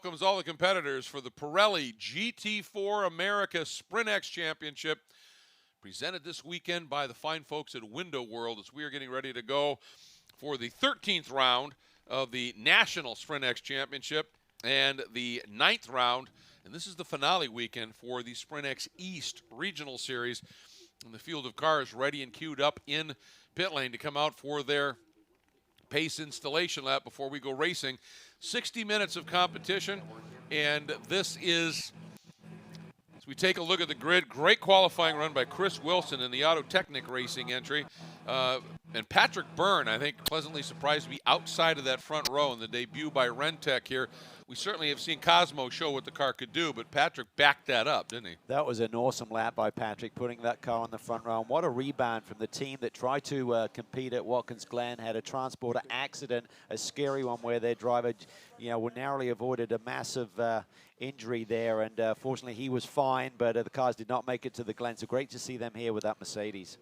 welcomes all the competitors for the Pirelli GT4 America SprintX Championship, presented this weekend by the fine folks at Window World, as we are getting ready to go for the 13th round of the National SprintX Championship and the 9th round. And this is the finale weekend for the SprintX East Regional Series. And the field of cars ready and queued up in pit lane to come out for their pace installation lap before we go racing. 60 minutes of competition, and this is, as we take a look at the grid, great qualifying run by Chris Wilson in the Auto Technic Racing entry. And Patrick Byrne, I think, pleasantly surprised to be outside of that front row in the debut by Rentec here. We certainly have seen Cosmo show what the car could do, but Patrick backed that up, didn't he? That was an awesome lap by Patrick, putting that car on the front row. And what a rebound from the team that tried to compete at Watkins Glen, had a transporter accident, a scary one where their driver, narrowly avoided a massive injury there. And fortunately, he was fine, but the cars did not make it to the Glen. So great to see them here with that Mercedes.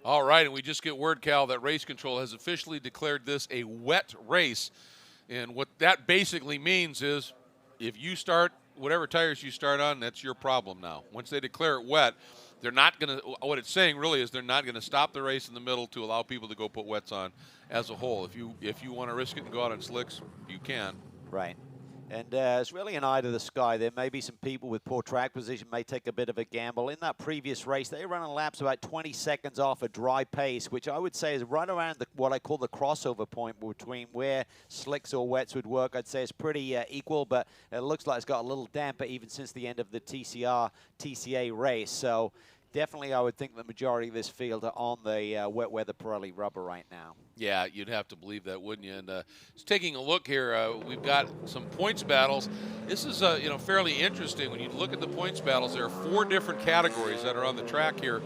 All right, and we just get word, Cal, that Race Control has officially declared this a wet race. And what that basically means is if you start, whatever tires you start on, that's your problem now. Once they declare it wet, they're not going to, what it's saying really is they're not going to stop the race in the middle to allow people to go put wets on as a whole. If you want to risk it and go out on slicks, you can. Right. And it's really an eye to the sky. There may be some people with poor track position may take a bit of a gamble. In that previous race, they ran laps about 20 seconds off a dry pace, which I would say is right around what I call the crossover point between where slicks or wets would work. I'd say it's pretty equal, but it looks like it's got a little damper even since the end of the TCA race. So definitely I would think the majority of this field are on the wet weather Pirelli rubber right now. Yeah, you'd have to believe that, wouldn't you? And just taking a look here, we've got some points battles. This is fairly interesting. When you look at the points battles, there are 4 different categories that are on the track here.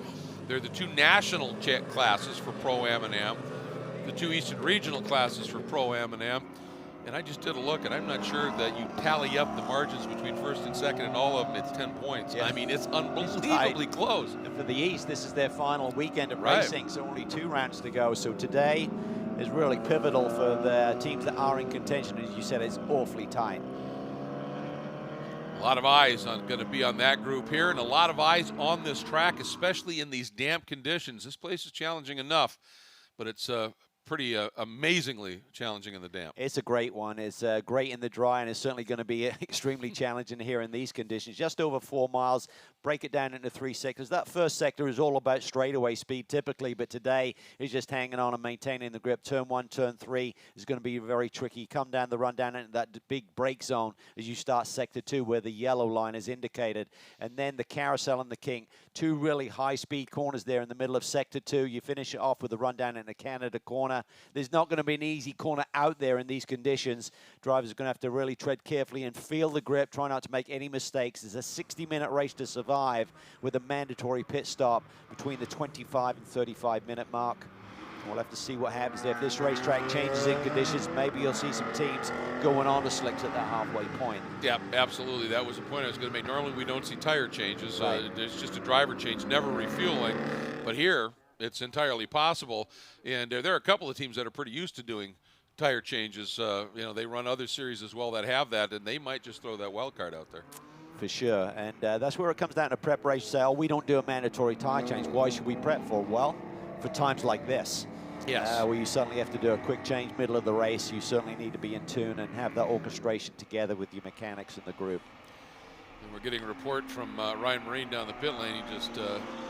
They're the 2 national classes for Pro-Am and Am, the 2 Eastern Regional classes for Pro-Am and Am. And I just did a look, and I'm not sure that you tally up the margins between first and second, and all of them, it's 10 points. Yeah. I mean, it's unbelievably close. And for the East, this is their final weekend of racing, so only 2 rounds to go. So today is really pivotal for the teams that are in contention. As you said, it's awfully tight. A lot of eyes going to be on that group here, and a lot of eyes on this track, especially in these damp conditions. This place is challenging enough, but it's pretty amazingly challenging in the damp. It's a great one. It's great in the dry, and it's certainly going to be extremely challenging here in these conditions. Just over 4 miles. Break it down into 3 sectors. That first sector is all about straightaway speed typically, but today is just hanging on and maintaining the grip. Turn 1, turn 3 is going to be very tricky. Come down the run down into that big brake zone as you start sector 2 where the yellow line is indicated. And then the carousel and the king. 2 really high speed corners there in the middle of sector 2. You finish it off with the run down in the Canada corner. There's not going to be an easy corner out there in these conditions. Drivers are going to have to really tread carefully and feel the grip, try not to make any mistakes. There's a 60-minute race to survive with a mandatory pit stop between the 25 and 35-minute mark. We'll have to see what happens there. If this racetrack changes in conditions, maybe you'll see some teams going on to slicks at that halfway point. Yeah, absolutely. That was the point I was going to make. Normally we don't see tire changes. Right. There's just a driver change, never refueling. But here, it's entirely possible. And there are a couple of teams that are pretty used to doing tire changes. They run other series as well that have that, and they might just throw that wild card out there. For sure, and that's where it comes down to preparation. Say, oh, we don't do a mandatory tire change. Why should we prep for? Well, for times like this. Yes. Where you suddenly have to do a quick change middle of the race. You certainly need to be in tune and have that orchestration together with your mechanics in the group. And we're getting a report from Ryan Marine down the pit lane. He just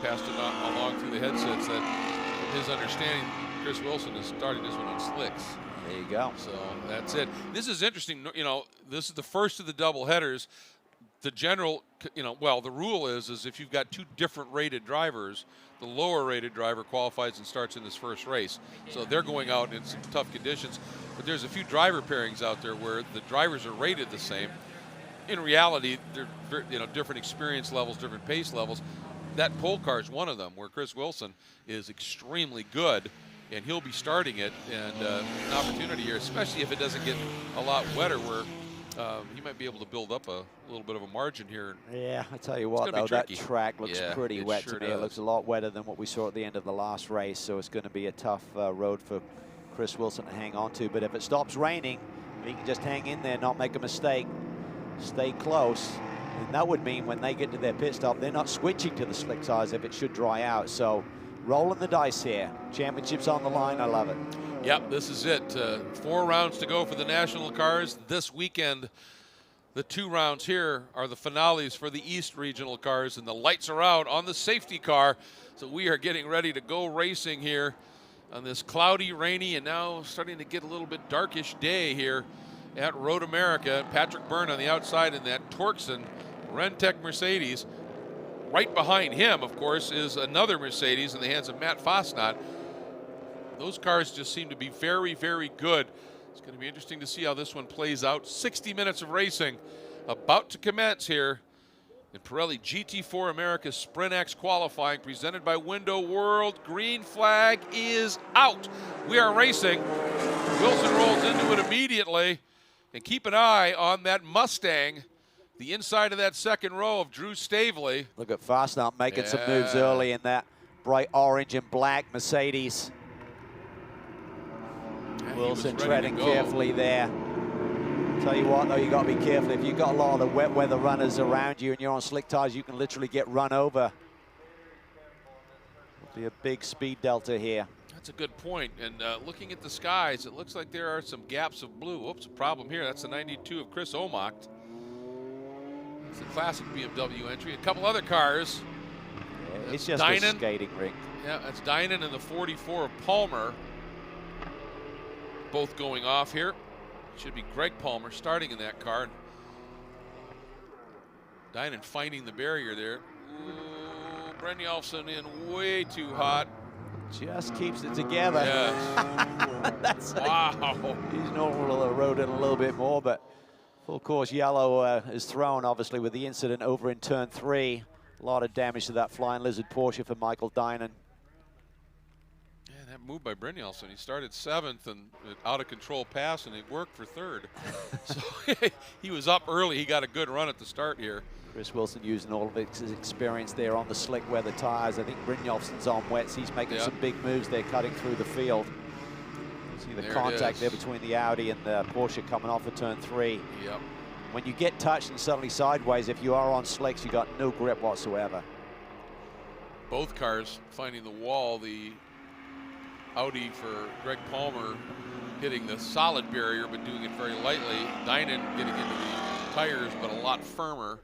passed it along through the headsets that, from his understanding, Chris Wilson is starting this one on slicks. There you go. So that's it. This is interesting. This is the first of the double headers. The general, the rule is if you've got 2 different rated drivers, the lower rated driver qualifies and starts in this first race. So they're going out in some tough conditions. But there's a few driver pairings out there where the drivers are rated the same. In reality, they're different experience levels, different pace levels. That pole car is one of them, where Chris Wilson is extremely good, and he'll be starting it. And an opportunity here, especially if it doesn't get a lot wetter, where he might be able to build up a little bit of a margin here. Yeah, I tell you what, though, that track looks pretty wet to me. It looks a lot wetter than what we saw at the end of the last race, so it's going to be a tough road for Chris Wilson to hang on to. But if it stops raining, He can just hang in there, not make a mistake, stay close. And that would mean when they get to their pit stop, they're not switching to the slick tires if it should dry out. So rolling the dice here. Championship's on the line. I love it. Yep, this is it. 4 rounds to go for the national cars this weekend. The 2 rounds here are the finales for the East regional cars, and the lights are out on the safety car. So we are getting ready to go racing here on this cloudy, rainy, and now starting to get a little bit darkish day here at Road America. Patrick Byrne on the outside in that Torxen Rentec Mercedes. Right behind him, of course, is another Mercedes in the hands of Matt Fosnot. Those cars just seem to be very, very good. It's going to be interesting to see how this one plays out. 60 minutes of racing about to commence here in Pirelli GT4 America's SprintX qualifying, presented by Window World. Green flag is out. We are racing. Wilson rolls into it immediately. And keep an eye on that Mustang, the inside of that second row of Drew Stavely. Look at Fosnot making some moves early in that bright orange and black Mercedes. Yeah, Wilson treading carefully there. Tell you what, though, you got to be careful. If you've got a lot of the wet weather runners around you and you're on slick tires, you can literally get run over. It'll be a big speed delta here. That's a good point. And looking at the skies, it looks like there are some gaps of blue. Oops, a problem here. That's the 92 of Chris Omacht. It's a classic BMW entry. A couple other cars. Yeah, it's just a skating rink. Yeah, that's Dynan and the 44 of Palmer. Both going off here. Should be Greg Palmer starting in that car. Dynan finding the barrier there. Ooh, Brynjolfsson in way too hot. Just keeps it together. Yes. That's wow. He's normal road in a little bit more, but full course yellow is thrown, obviously, with the incident over in turn 3. A lot of damage to that Flying Lizard Porsche for Michael Dynan. Yeah, that move by Brynjolfsson. He started 7th and out of control pass, and it worked for 3rd. So he was up early. He got a good run at the start here. Chris Wilson using all of his experience there on the slick weather tires. I think Brynjolfsson's on wets. He's making some big moves there, cutting through the field. See the contact there between the Audi and the Porsche coming off of turn 3. Yep. When you get touched and suddenly sideways, if you are on slicks, you got no grip whatsoever. Both cars finding the wall. The Audi for Greg Palmer hitting the solid barrier, but doing it very lightly. Dynan getting into the tires, but a lot firmer.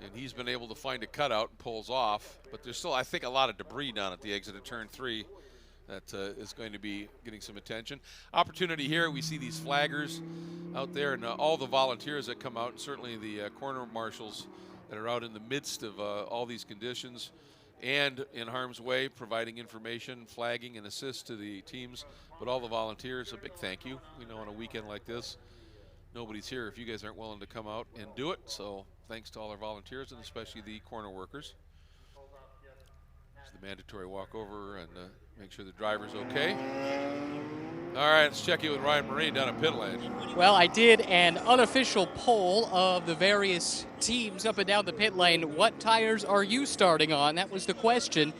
And he's been able to find a cutout and pulls off. But there's still, I think, a lot of debris down at the exit of turn 3 that is going to be getting some attention. Opportunity here, we see these flaggers out there and all the volunteers that come out, and certainly the corner marshals that are out in the midst of all these conditions and in harm's way, providing information, flagging, and assist to the teams. But all the volunteers, a big thank you. We know on a weekend like this, nobody's here if you guys aren't willing to come out and do it. So thanks to all our volunteers and especially the corner workers. It's the mandatory walkover and make sure the driver's okay. All right, let's check in with Ryan Marine down at pit lane. Well, I did an unofficial poll of the various teams up and down the pit lane. What tires are you starting on? That was the question.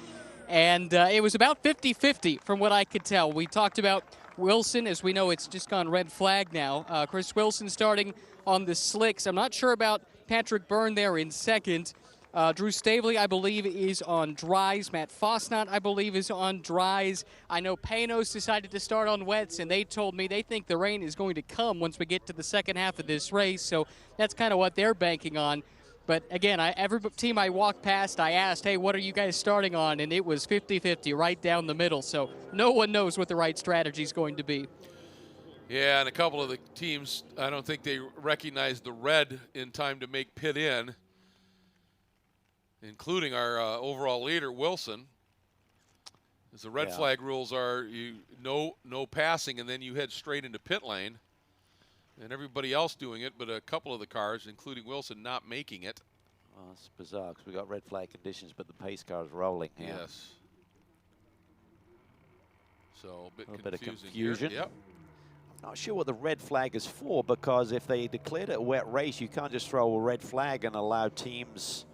And it was about 50-50 from what I could tell. We talked about Wilson. As we know, it's just gone red flag now. Chris Wilson starting on the slicks. I'm not sure about Patrick Byrne there in second. Drew Stavely, I believe, is on dries. Matt Fosnot, I believe, is on dries. I know Panos decided to start on wets, and they told me they think the rain is going to come once we get to the second half of this race, so that's kind of what they're banking on. But, again, every team I walked past, I asked, hey, what are you guys starting on? And it was 50-50 right down the middle, so no one knows what the right strategy is going to be. Yeah, and a couple of the teams, I don't think they recognized the red in time to make pit in, including our overall leader, Wilson. As the red flag rules are, no passing, and then you head straight into pit lane. And everybody else doing it, but a couple of the cars, including Wilson, not making it. Well, it's bizarre because we got red flag conditions, but the pace car is rolling here. Yes. So a little bit bit of confusion. confusion. Yep. I'm not sure what the red flag is for, because if they declared it a wet race, you can't just throw a red flag and allow teams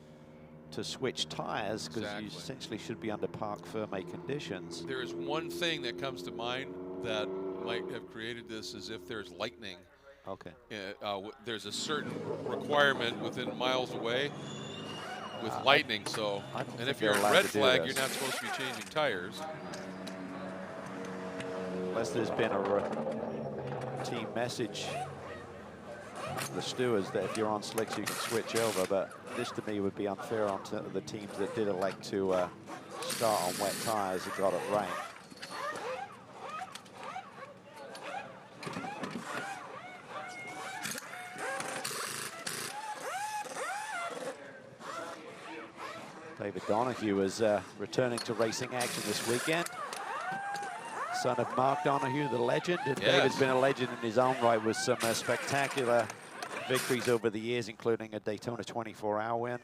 to switch tires, because you essentially should be under parc ferme conditions. There is one thing that comes to mind that might have created this is if there's lightning. Okay. There's a certain requirement within miles away with lightning. So, and if you're at red flag, you're not supposed to be changing tires. Unless there's been a team message to the stewards that if you're on slicks, you can switch over. But this, to me, would be unfair on the teams that did elect to start on wet tires and got it rain. David Donahue is returning to racing action this weekend. Son of Mark Donahue, the legend. And yes. David's been a legend in his own right with some spectacular victories over the years, including a Daytona 24-hour win.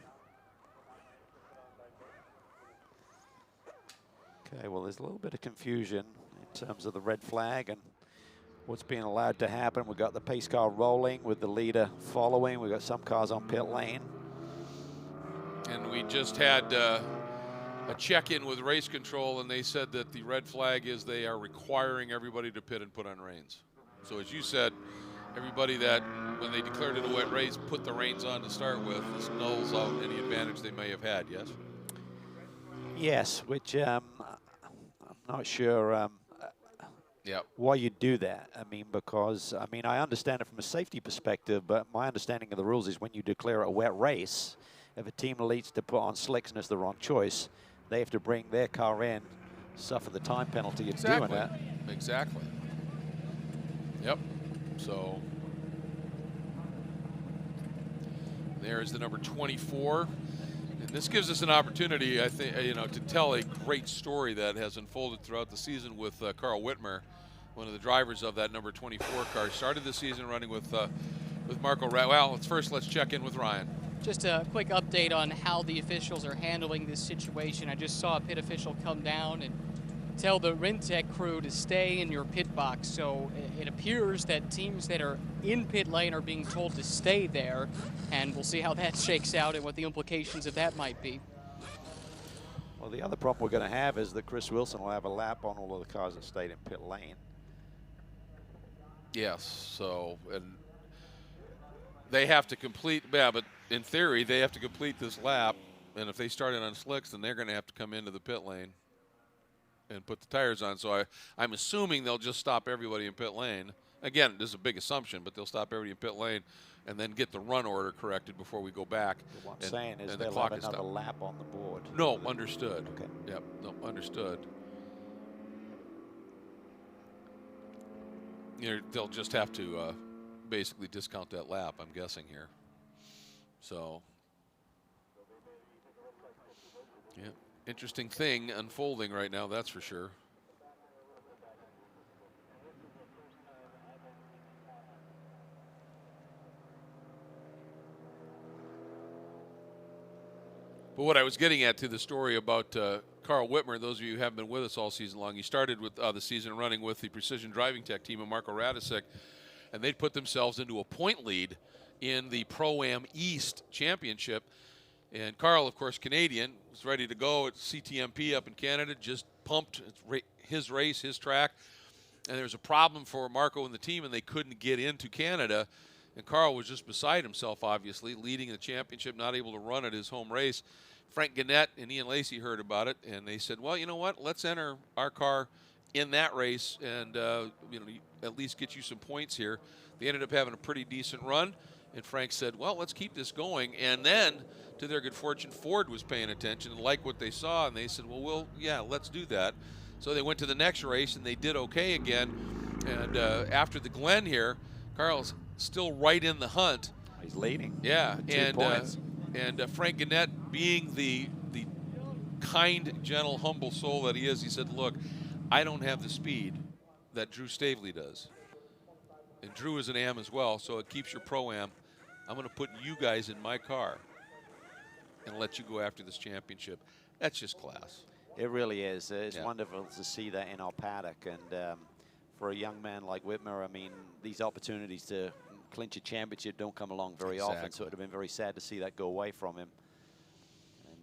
Okay, well, there's a little bit of confusion in terms of the red flag and what's being allowed to happen. We've got the pace car rolling with the leader following. We've got some cars on pit lane. And we just had a check-in with race control, and they said that the red flag is they are requiring everybody to pit and put on reins. So as you said, everybody that, when they declared it a wet race, put the reins on to start with, this nulls out any advantage they may have had, yes? Yes, which I'm not sure why you do that. I mean, because, I mean, I understand it from a safety perspective, but my understanding of the rules is when you declare a wet race, if a team needs to put on slicks and it's the wrong choice, they have to bring their car in, suffer the time penalty of doing that. Exactly. Yep. So there is the number 24. And this gives us an opportunity, I think, to tell a great story that has unfolded throughout the season with Carl Whitmer, one of the drivers of that number 24 car. Started the season running with Marco Rat. Well, let's check in with Ryan. Just a quick update on how the officials are handling this situation. I just saw a pit official come down and tell the Rintec crew to stay in your pit box. So it appears that teams that are in pit lane are being told to stay there, and we'll see how that shakes out and what the implications of that might be. Well, the other problem we're going to have is that Chris Wilson will have a lap on all of the cars that stayed in pit lane. Yes, so, and they have to complete, yeah, but in theory, they have to complete this lap, and if they started on slicks, then they're going to have to come into the pit lane and put the tires on. So I'm assuming they'll just stop everybody in pit lane. Again, this is a big assumption, but they'll stop everybody in pit lane and then get the run order corrected before we go back. What I'm saying is they'll have another lap on the board. No, understood. Okay. Yep, no, understood. They'll just have to basically discount that lap, I'm guessing here. So, yeah, interesting thing unfolding right now, that's for sure. But what I was getting at to the story about Carl Whitmer, those of you who haven't been with us all season long, he started with the season running with the Precision Driving Tech team of Marco Radisek, and they'd put themselves into a point lead in the Pro-Am East Championship. And Carl, of course, Canadian, was ready to go at CTMP up in Canada, just pumped. It's his race, his track. And there was a problem for Marco and the team, and they couldn't get into Canada. And Carl was just beside himself, obviously, leading the championship, not able to run at his home race. Frank Gannett and Ian Lacey heard about it, and they said, well, you know what, let's enter our car in that race and at least get you some points here. They ended up having a pretty decent run, and Frank said, well, let's keep this going. And then, to their good fortune, Ford was paying attention and liked what they saw, and they said, well, yeah, let's do that. So they went to the next race, and they did okay again. And after the Glen here, Carl's still right in the hunt. He's leading. Yeah, 2 points. And Frank Gannett, being the kind, gentle, humble soul that he is, he said, look, I don't have the speed that Drew Stavely does. And Drew is an Am as well, so it keeps your Pro-Am. I'm going to put you guys in my car and let you go after this championship. That's just class. It really is. It's wonderful to see that in our paddock. And for a young man like Whitmer, I mean, these opportunities to clinch a championship don't come along very often, so it would have been very sad to see that go away from him.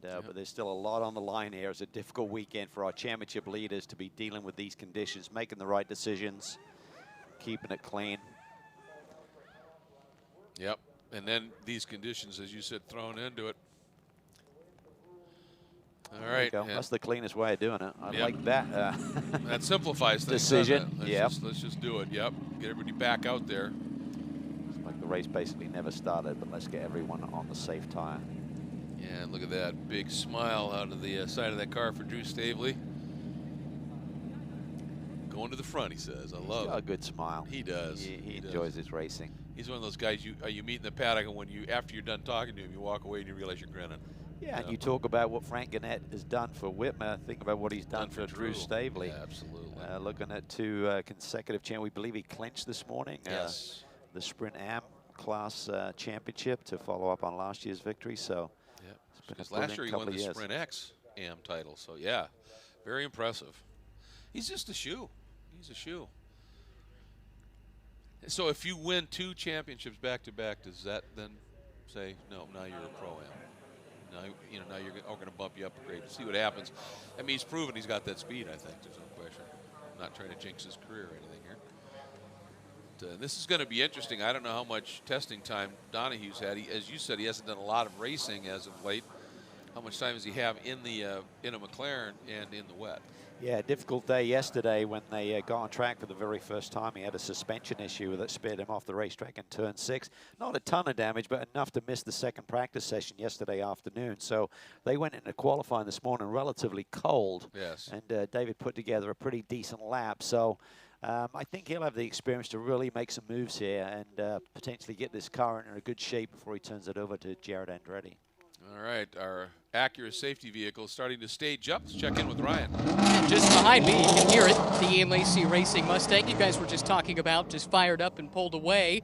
And but there's still a lot on the line here. It's a difficult weekend for our championship leaders to be dealing with these conditions, making the right decisions. keeping it clean. Yep. And then these conditions, as you said, thrown into it. All right. Yeah. That's the cleanest way of doing it. I like that. That simplifies things. Decision. Let's just do it. Yep. Get everybody back out there. It's like the race basically never started, but let's get everyone on the safe tire. Yeah, and look at that big smile out of the side of that car for Drew Stavely. Going to the front, he says. I love it. He's got a good smile. He does. He enjoys his racing. He's one of those guys you meet in the paddock, and when after you're done talking to him, you walk away and you realize you're grinning. Yeah, and you talk about what Frank Gannett has done for Whitmer. Think about what he's done for Drew Stavely. Yeah, absolutely. Looking at 2 consecutive champions. We believe he clinched this morning. Yes. The Sprint Am class championship to follow up on last year's victory. So, yeah. Because last year he won the SprintX Am title. So yeah, very impressive. He's just a shoe. He's a shoe. So if you win 2 championships back to back, does that then say no? Now you're a pro-am. Now you're going to bump you up a grade. See what happens. I mean, he's proven he's got that speed. I think there's no question. I'm not trying to jinx his career or anything here. But, this is going to be interesting. I don't know how much testing time Donahue's had. As you said, he hasn't done a lot of racing as of late. How much time does he have in a McLaren and in the wet? Yeah, difficult day yesterday when they got on track for the very first time. He had a suspension issue that spared him off the racetrack in turn 6. Not a ton of damage, but enough to miss the second practice session yesterday afternoon. So they went into qualifying this morning relatively cold. Yes. And David put together a pretty decent lap. So I think he'll have the experience to really make some moves here and potentially get this car in a good shape before he turns it over to Jared Andretti. All right, our Acura safety vehicle is starting to stage up. Let's check in with Ryan. Just behind me, you can hear it, the Ian Lacey Racing Mustang you guys were just talking about, just fired up and pulled away.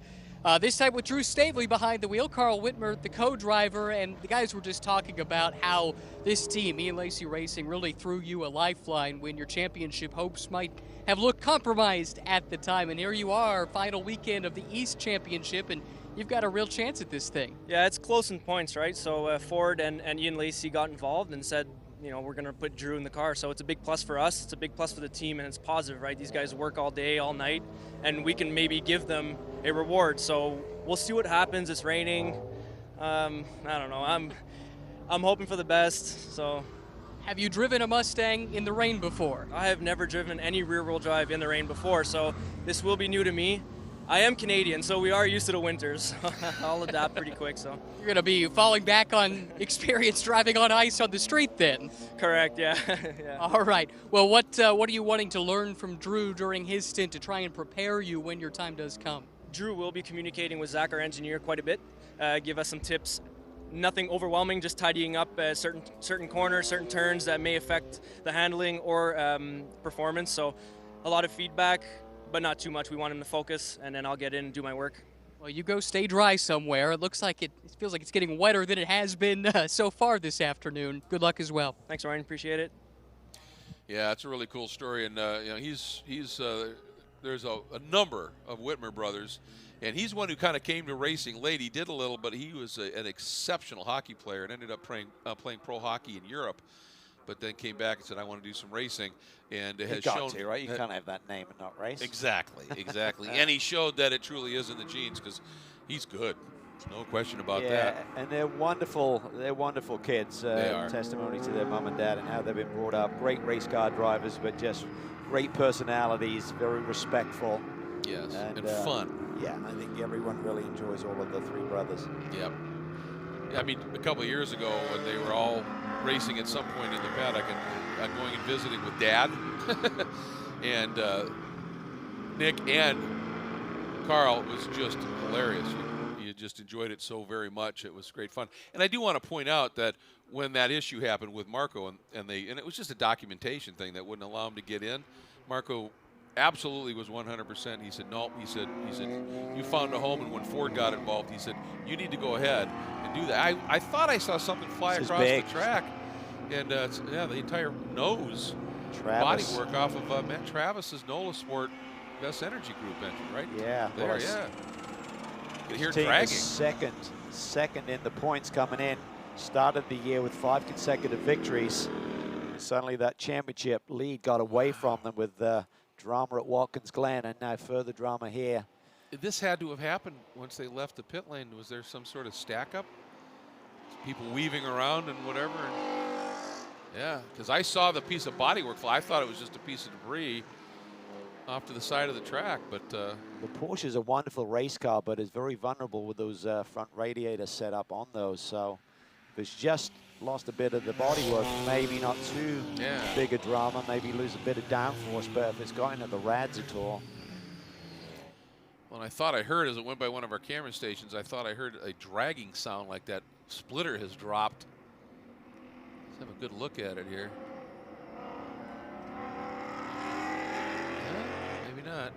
This time with Drew Stavely behind the wheel, Carl Whitmer, the co-driver, and the guys were just talking about how this team, Ian Lacey Racing, really threw you a lifeline when your championship hopes might have looked compromised at the time. And here you are, final weekend of the East Championship, and you've got a real chance at this thing. Yeah, it's close in points, right? So Ford and Ian Lacey got involved and said, you know, we're going to put Drew in the car. So it's a big plus for us. It's a big plus for the team, and it's positive, right? These guys work all day, all night, and we can maybe give them a reward. So we'll see what happens. It's raining. I don't know. I'm hoping for the best. So. Have you driven a Mustang in the rain before? I have never driven any rear-wheel drive in the rain before, so this will be new to me. I am Canadian, so we are used to the winters. I'll adapt pretty quick. So you're going to be falling back on experience driving on ice on the street then? Correct, yeah. Yeah. All right. Well, what are you wanting to learn from Drew during his stint to try and prepare you when your time does come? Drew will be communicating with Zach, our engineer, quite a bit. Give us some tips. Nothing overwhelming, just tidying up certain corners, certain turns that may affect the handling or performance. So a lot of feedback, but not too much. We want him to focus, and then I'll get in and do my work. Well, you go stay dry somewhere. It looks like it feels like it's getting wetter than it has been so far this afternoon. Good luck as well. Thanks, Ryan. Appreciate it. Yeah, it's a really cool story, and you know, he's there's a number of Whitmer brothers, and he's one who kind of came to racing late. He did a little, but he was an exceptional hockey player and ended up playing pro hockey in Europe. But then came back and said, I want to do some racing. And it has shown. To, right? You can't have that name and not race. Exactly, exactly. And he showed that it truly is in the genes because he's good. No question about that. And they're wonderful kids. They are. Testimony to their mom and dad and how they've been brought up. Great race car drivers, but just great personalities, very respectful. Yes, and fun. Yeah, I think everyone really enjoys all of the three brothers. Yep. I mean, a couple of years ago when they were all racing at some point in the paddock and going and visiting with Dad and Nick and Carl, it was just hilarious. You just enjoyed it so very much. It was great fun. And I do want to point out that when that issue happened with Marco and it was just a documentation thing that wouldn't allow him to get in, Marco absolutely was 100%. He said, no, he said, you found a home, and when Ford got involved, he said, you need to go ahead and do that. I thought I saw something fly across the track, and yeah, the entire nose bodywork off of Matt Travis's NOLA Sport Best Energy Group engine, right? Yeah. There, well, yeah. You hear team dragging. Is second in the points coming in. Started the year with 5 consecutive victories. Suddenly that championship lead got away from them with Drama at Watkins Glen, and now further drama here. This had to have happened once they left the pit lane. Was there some sort of stack up? People weaving around and whatever? Yeah, because I saw the piece of bodywork fly. I thought it was just a piece of debris off to the side of the track, but the Porsche is a wonderful race car, but is very vulnerable with those front radiators set up on those. So if it's just lost a bit of the bodywork, maybe not too big a drama, maybe lose a bit of downforce, but if it's got into the rads at all. Well, I thought I heard, as it went by one of our camera stations, I thought I heard a dragging sound like that splitter has dropped. Let's have a good look at it here. Maybe not.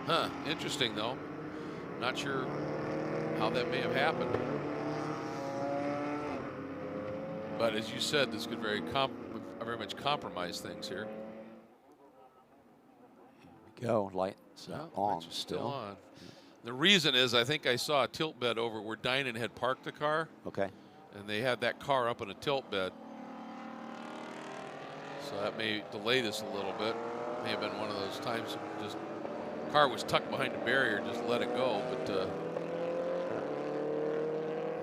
Huh, interesting though. Not sure how that may have happened. But as you said, this could very much compromise things here. Here we go, lights on still on. The reason is I think I saw a tilt bed over where Dynan had parked the car. Okay. And they had that car up in a tilt bed. So that may delay this a little bit. May have been one of those times just car was tucked behind the barrier, just let it go. But I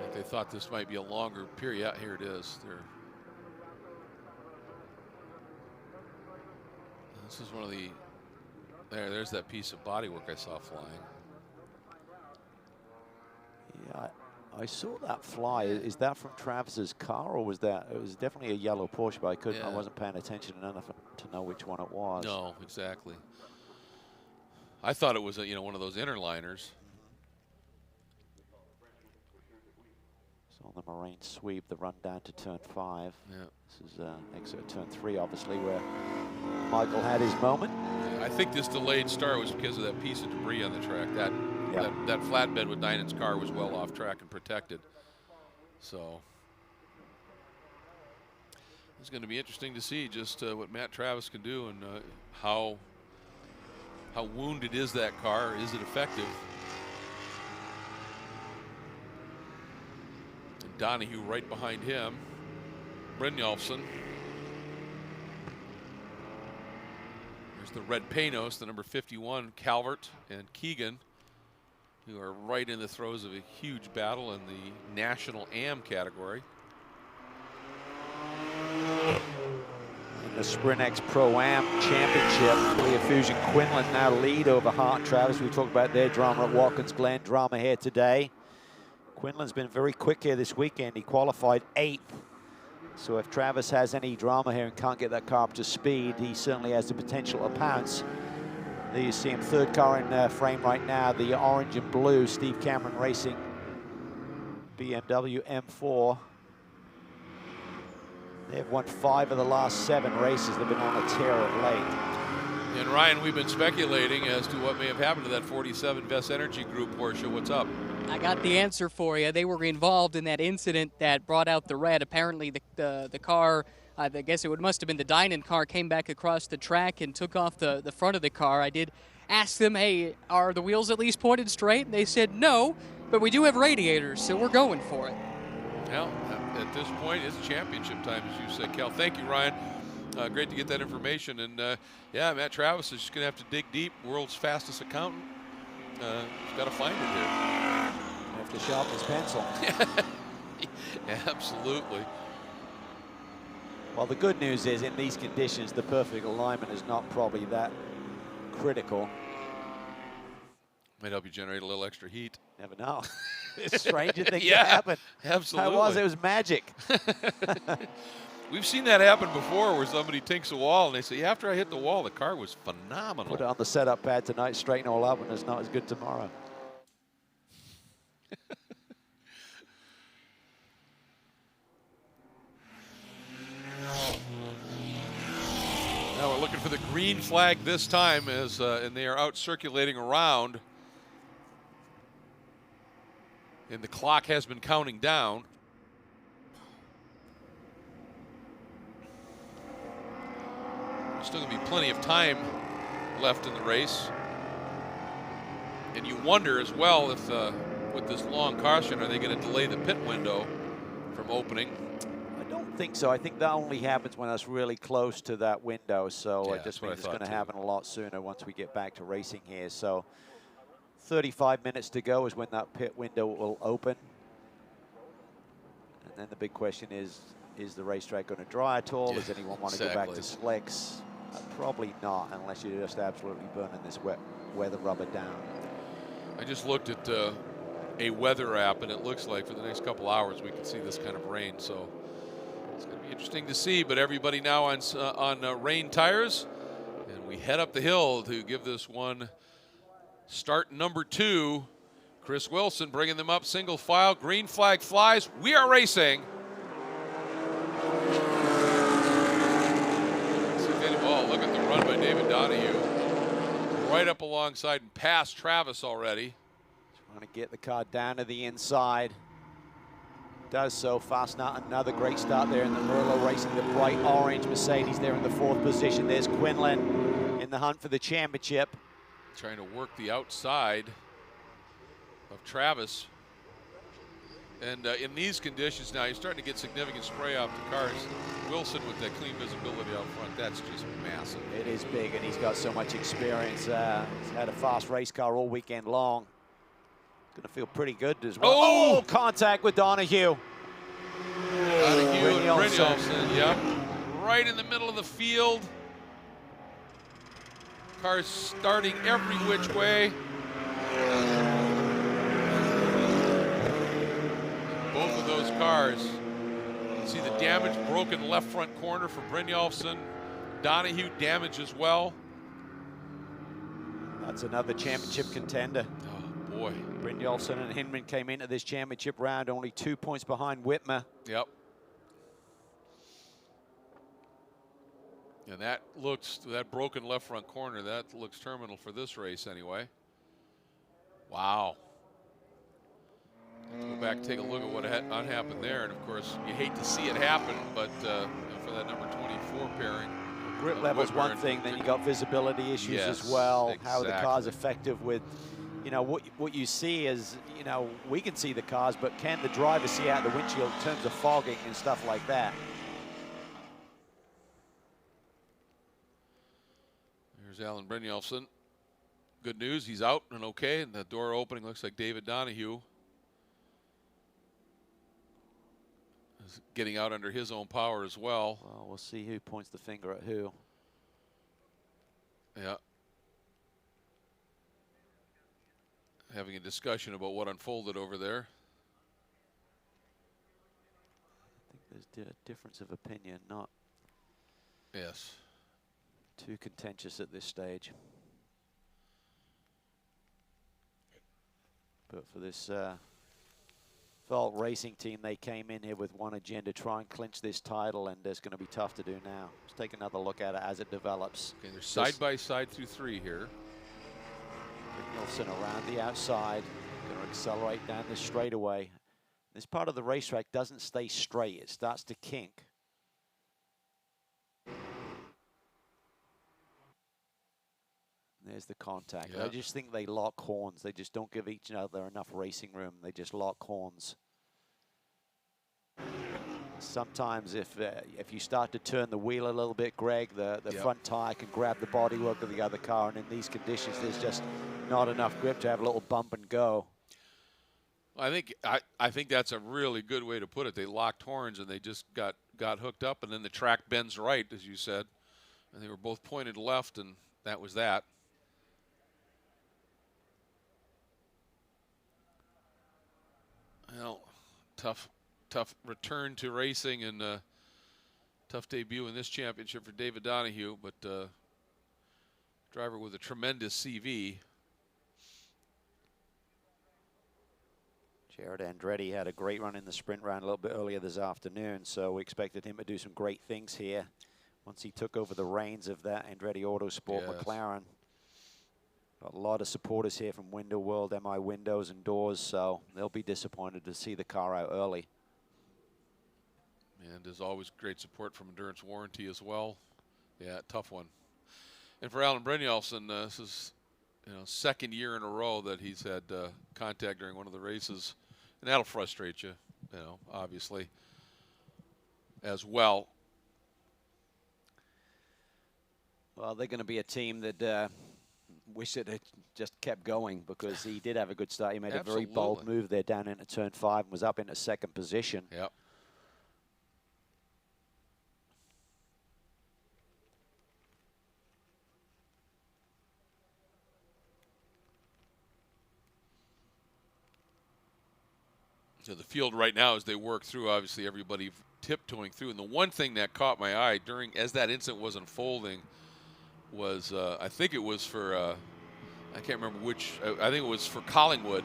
think they thought this might be a longer period. Yeah, here it is. This is one of the. There's that piece of bodywork I saw flying. Yeah, I saw that fly. Is that from Travis's car, or was that? It was definitely a yellow Porsche, but I wasn't paying attention enough to know which one it was. No, exactly. I thought it was one of those interliners. So on the Marine sweep, the run down to turn 5. Yeah. This is exit turn 3, obviously, where Michael had his moment. I think this delayed start was because of that piece of debris on the track. That flatbed with Dynan's car was well off track and protected. So it's going to be interesting to see just what Matt Travis can do and how wounded is that car? Is it effective? And Donahue right behind him. Brynjolfsson. There's the red Panos, the number 51, Calvert and Keegan, who are right in the throes of a huge battle in the National AM category. In the SprintX Pro-Am Championship, Leah Fusion Quinlan now lead over Hart Travis. We talked about their drama at Watkins Glen, drama here today. Quinlan's been very quick here this weekend. He qualified 8th. So if Travis has any drama here and can't get that car up to speed, he certainly has the potential to pounce. There you see him, third car in frame right now, the orange and blue Steve Cameron Racing BMW M4. They've won 5 of the last 7 races. They've been on a tear of late. And Ryan, we've been speculating as to what may have happened to that 47 Vest Energy Group Porsche. What's up? I got the answer for you. They were involved in that incident that brought out the red. Apparently the car, I guess it must have been the Dynan car, came back across the track and took off the front of the car. I did ask them, hey, are the wheels at least pointed straight? And they said no, but we do have radiators, so we're going for it. Well, at this point, it's championship time, as you said, Cal. Thank you, Ryan. Great to get that information. And, yeah, Matt Travis is just going to have to dig deep. World's fastest accountant. He's got to find it here. Have to sharpen his pencil. Yeah, absolutely. Well, the good news is, in these conditions, the perfect alignment is not probably that critical. Might help you generate a little extra heat. Never know. Stranger things yeah, happen. Absolutely. It was magic. We've seen that happen before where somebody tinks a wall and they say, yeah, after I hit the wall, the car was phenomenal. Put it on the setup pad tonight, straighten all up, and it's not as good tomorrow. Now we're looking for the green flag this time, as and they are out circulating around. And the clock has been counting down. There's still going to be plenty of time left in the race. And you wonder as well if, with this long caution, are they going to delay the pit window from opening? I don't I think so. I think that only happens when that's really close to that window. So Yeah, I just means that's it's what I going to thought, too. happen a lot sooner once we get back to racing here. So 35 minutes to go is when that pit window will open. And then the big question is the racetrack going to dry at all? Yeah, Does anyone want to go back to exactly. slicks? Probably not, unless you're just absolutely burning this weather rubber down. I just looked at a weather app, and it looks like for the next couple hours we can see this kind of rain. So it's going to be interesting to see. But everybody now on rain tires, and we head up the hill to give this one start number 2. Chris Wilson bringing them up single file. Green flag flies. We are racing. Oh, look at the run by David Donahue. Right up alongside and past Travis already. Trying to get the car down to the inside. Does so. Fastnut, another great start there in the Murillo Racing, the bright orange Mercedes there in the 4th position. There's Quinlan in the hunt for the championship. Trying to work the outside of Travis. And in these conditions now, you're starting to get significant spray off the cars. Wilson with that clean visibility out front, that's just massive. It is big, and he's got so much experience. He's had a fast race car all weekend long. Going to feel pretty good as well. Oh, contact with Donahue. Donahue and Brynjolfsson, yep. Right in the middle of the field. Cars starting every which way. Both of those cars. You see the damage, broken left front corner for Brynjolfsson. Donahue damage as well. That's another championship contender. Oh, boy. Brynjolfsson and Hinman came into this championship round only 2 points behind Whitmer. Yep. And that looks, that broken left front corner, that looks terminal for this race anyway. Wow. Go back and take a look at what happened there. And of course, you hate to see it happen, but you know, for that number 24 pairing. Grip level's one thing, then you got visibility issues as well. Exactly. How the car's effective with, you know, what you see is, you know, we can see the cars, but can the driver see out the windshield in terms of fogging and stuff like that? There's Alan Brynjolfsson. Good news, he's out and okay, and the door opening looks like David Donahue is getting out under his own power as well. Well, we'll see who points the finger at who. Yeah. Having a discussion about what unfolded over there. I think there's a difference of opinion, not Yes. too contentious at this stage. But for this Vault Racing team, they came in here with one agenda, try and clinch this title, and it's going to be tough to do now. Let's take another look at it as it develops. Okay, they're side by side through 3 here. Wilson around the outside, going to accelerate down this straightaway. This part of the racetrack doesn't stay straight, it starts to kink. There's the contact. Yeah. I just think they lock horns. They just don't give each other enough racing room. They just lock horns. Sometimes if you start to turn the wheel a little bit, Greg, the front tire can grab the bodywork of the other car, and in these conditions, there's just not enough grip to have a little bump and go. I think that's a really good way to put it. They locked horns and they just got hooked up, and then the track bends right, as you said, and they were both pointed left, and that was that. Well, tough return to racing and tough debut in this championship for David Donahue, but driver with a tremendous CV. Jared Andretti had a great run in the sprint round a little bit earlier this afternoon, so we expected him to do some great things here once he took over the reins of that Andretti Autosport McLaren. Got a lot of supporters here from Window World, MI Windows and Doors, so they'll be disappointed to see the car out early. And as always, great support from Endurance Warranty as well. Yeah, tough one. And for Alan Brynjolfsson, this is second year in a row that he's had contact during one of the races, and that'll frustrate you, obviously. as well. Well, they're going to be a team that wish it had just kept going, because he did have a good start. He made a very bold move there down into turn 5 and was up into second position. Yep. So the field right now, as they work through, obviously everybody tiptoeing through. And the one thing that caught my eye as that incident was unfolding was, I think it was for, I can't remember which, I think it was for Collingwood,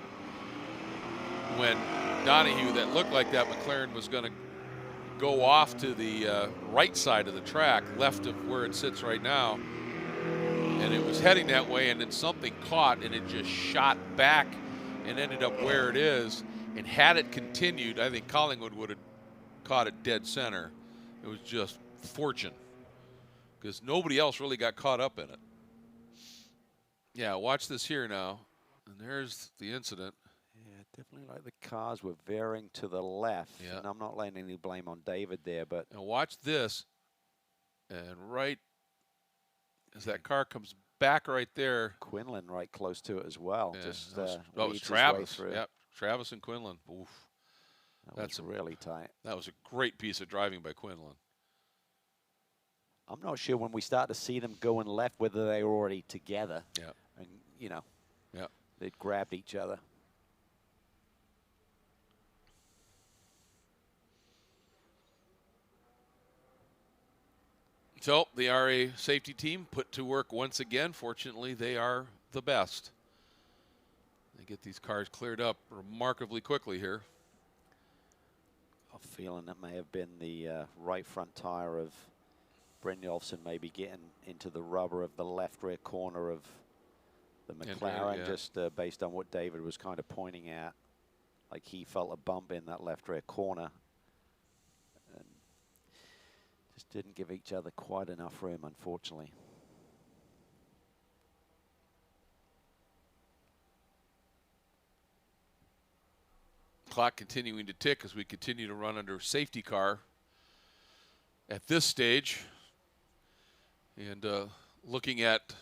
when Donahue, that looked like that McLaren was going to go off to the right side of the track, left of where it sits right now. And it was heading that way, and then something caught, and it just shot back and ended up where it is. And had it continued, I think Collingwood would have caught it dead center. It was just fortune, because nobody else really got caught up in it. Yeah, watch this here now. And there's the incident. Yeah, definitely like the cars were veering to the left. Yeah. And I'm not laying any blame on David there, but... And watch this. And right as that car comes back right there. Quinlan right close to it as well. Yeah, Just that was weeds his Travis. way through. Yep, Travis and Quinlan. Oof. That's really tight. That was a great piece of driving by Quinlan. I'm not sure when we start to see them going left whether they were already together. Yeah. And, you know, yeah, they'd grabbed each other. So the RA safety team put to work once again. Fortunately, they are the best. They get these cars cleared up remarkably quickly here. I'm feeling that may have been the right front tire of Brynjolfsson, maybe getting into the rubber of the left rear corner of the McLaren, yeah. just based on what David was kind of pointing at. Like he felt a bump in that left rear corner. And just didn't give each other quite enough room, unfortunately. Clock continuing to tick as we continue to run under safety car at this stage. And looking at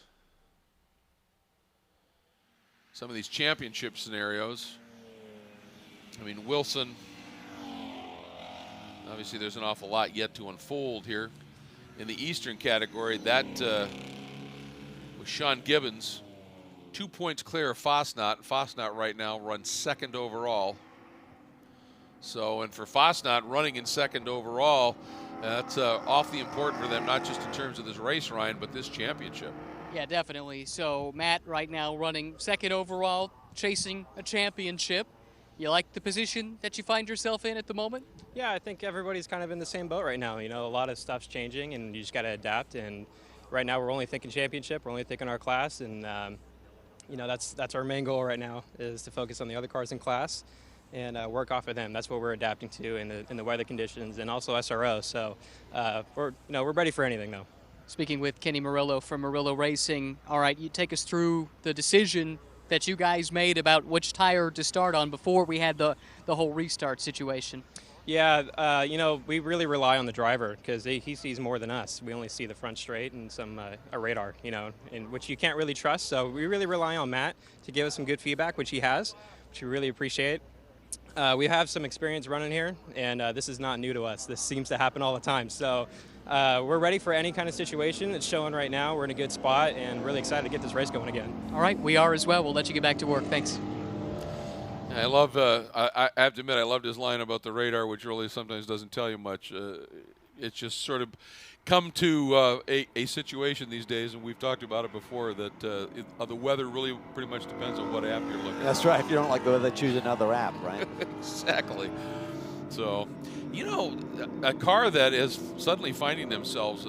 some of these championship scenarios. I mean, Wilson, obviously there's an awful lot yet to unfold here. In the Eastern category, that was Sean Gibbons, 2 points clear of Fosnot. Fosnot right now runs second overall. So, and for Fosnot running in second overall, that's awfully important for them, not just in terms of this race, Ryan, but this championship. Yeah, definitely. So Matt right now running second overall, chasing a championship. You like the position that you find yourself in at the moment? Yeah, I think everybody's kind of in the same boat right now. You know, a lot of stuff's changing, and you just got to adapt. And right now, we're only thinking championship. We're only thinking our class, and you know, that's our main goal right now, is to focus on the other cars in class and work off of them. That's what we're adapting to in the weather conditions, and also SRO. So we're ready for anything though. Speaking with Kenny Murillo from Murillo Racing. All right, you take us through the decision that you guys made about which tire to start on before we had the whole restart situation. Yeah, you know, we really rely on the driver because he sees more than us. We only see the front straight and a radar, you know, which you can't really trust. So we really rely on Matt to give us some good feedback, which he has, which we really appreciate. We have some experience running here, and this is not new to us. This seems to happen all the time. So we're ready for any kind of situation. It's showing right now. We're in a good spot and really excited to get this race going again. All right, we are as well. We'll let you get back to work. Thanks. I love, I have to admit, I loved his line about the radar, which really sometimes doesn't tell you much. It's just sort of come to a situation these days, and we've talked about it before, that the weather really pretty much depends on what app you're looking at. That's right. If you don't like the weather, choose another app, right? Exactly. So, you know, a car that is suddenly finding themselves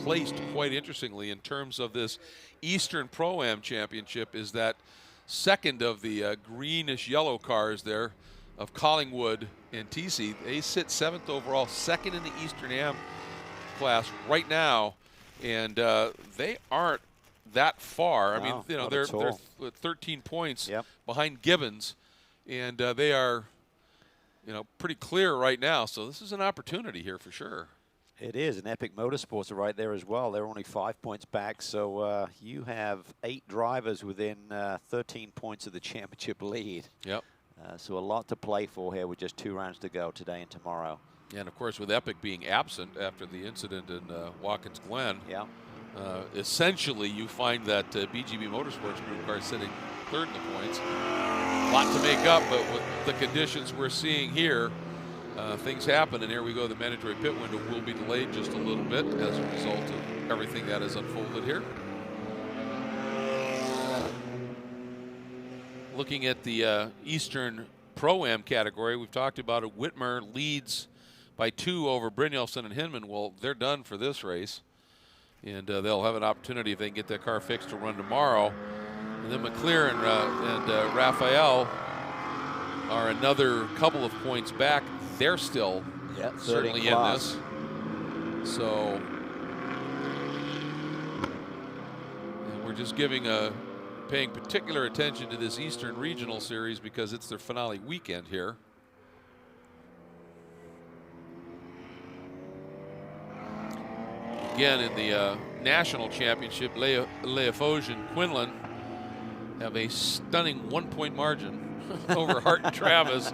placed quite interestingly in terms of this Eastern Pro-Am Championship is that second of the greenish-yellow cars there of Collingwood and TC. They sit 7th overall, second in the Eastern Am class right now, and they aren't that far. No, I mean, you know, they're 13 points behind Gibbons, and they are you know, pretty clear right now. So this is an opportunity here for sure. It is, and Epic Motorsports are right there as well. They're only 5 points back, so you have 8 drivers within 13 points of the championship lead. Yep. So a lot to play for here with just 2 rounds to go today and tomorrow. And of course, with Epic being absent after the incident in Watkins Glen, yeah, essentially you find that BGB Motorsports Group car sitting 3rd in the points. A lot to make up, but with the conditions we're seeing here, things happen, and here we go. The mandatory pit window will be delayed just a little bit as a result of everything that has unfolded here. Looking at the Eastern Pro-Am category, we've talked about it. Whitmer leads by 2 over Brynjolfsson and Hinman. Well, they're done for this race, and they'll have an opportunity if they can get that car fixed to run tomorrow. And then McClure and Raphael are another couple of points back. They're still certainly in this. So and we're just paying particular attention to this Eastern Regional Series because it's their finale weekend here. Again, in the National Championship, Leofoge and Quinlan have a stunning 1-point margin over Hart and Travis.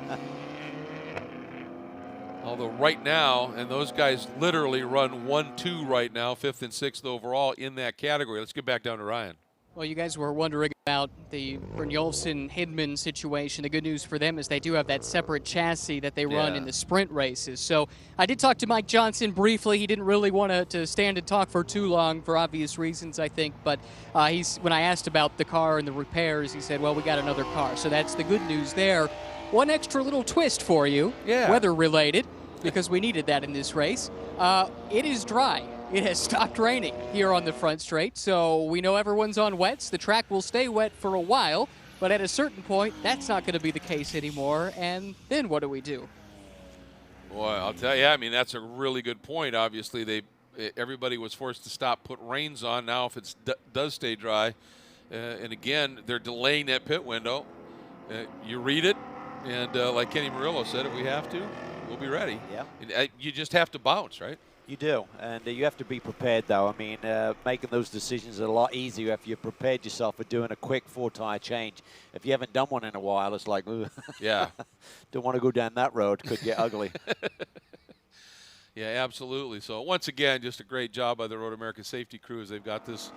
Although right now, and those guys literally run 1-2 right now, 5th and 6th overall in that category. Let's get back down to Ryan. Well, you guys were wondering about the Brynjolfsson-Hindman situation. The good news for them is they do have that separate chassis that they run in the sprint races. So I did talk to Mike Johnson briefly. He didn't really want to stand and talk for too long for obvious reasons, I think. But when I asked about the car and the repairs, he said, well, we got another car. So that's the good news there. One extra little twist for you, weather-related, because we needed that in this race. It is dry. It has stopped raining here on the front straight, so we know everyone's on wets. The track will stay wet for a while, but at a certain point, that's not going to be the case anymore, and then what do we do? Boy, I'll tell you, I mean, that's a really good point. Obviously, everybody was forced to stop, put reins on. Now if it does stay dry, and again, they're delaying that pit window. You read it, and like Kenny Murillo said, if we have to, we'll be ready. Yeah. And, you just have to bounce, right? You do, and you have to be prepared, though. I mean, making those decisions is a lot easier if you've prepared yourself for doing a quick 4-tire change. If you haven't done one in a while, it's like, ooh, yeah, don't want to go down that road. Could get ugly. Yeah, absolutely. So once again, just a great job by the Road America safety crews. They've got this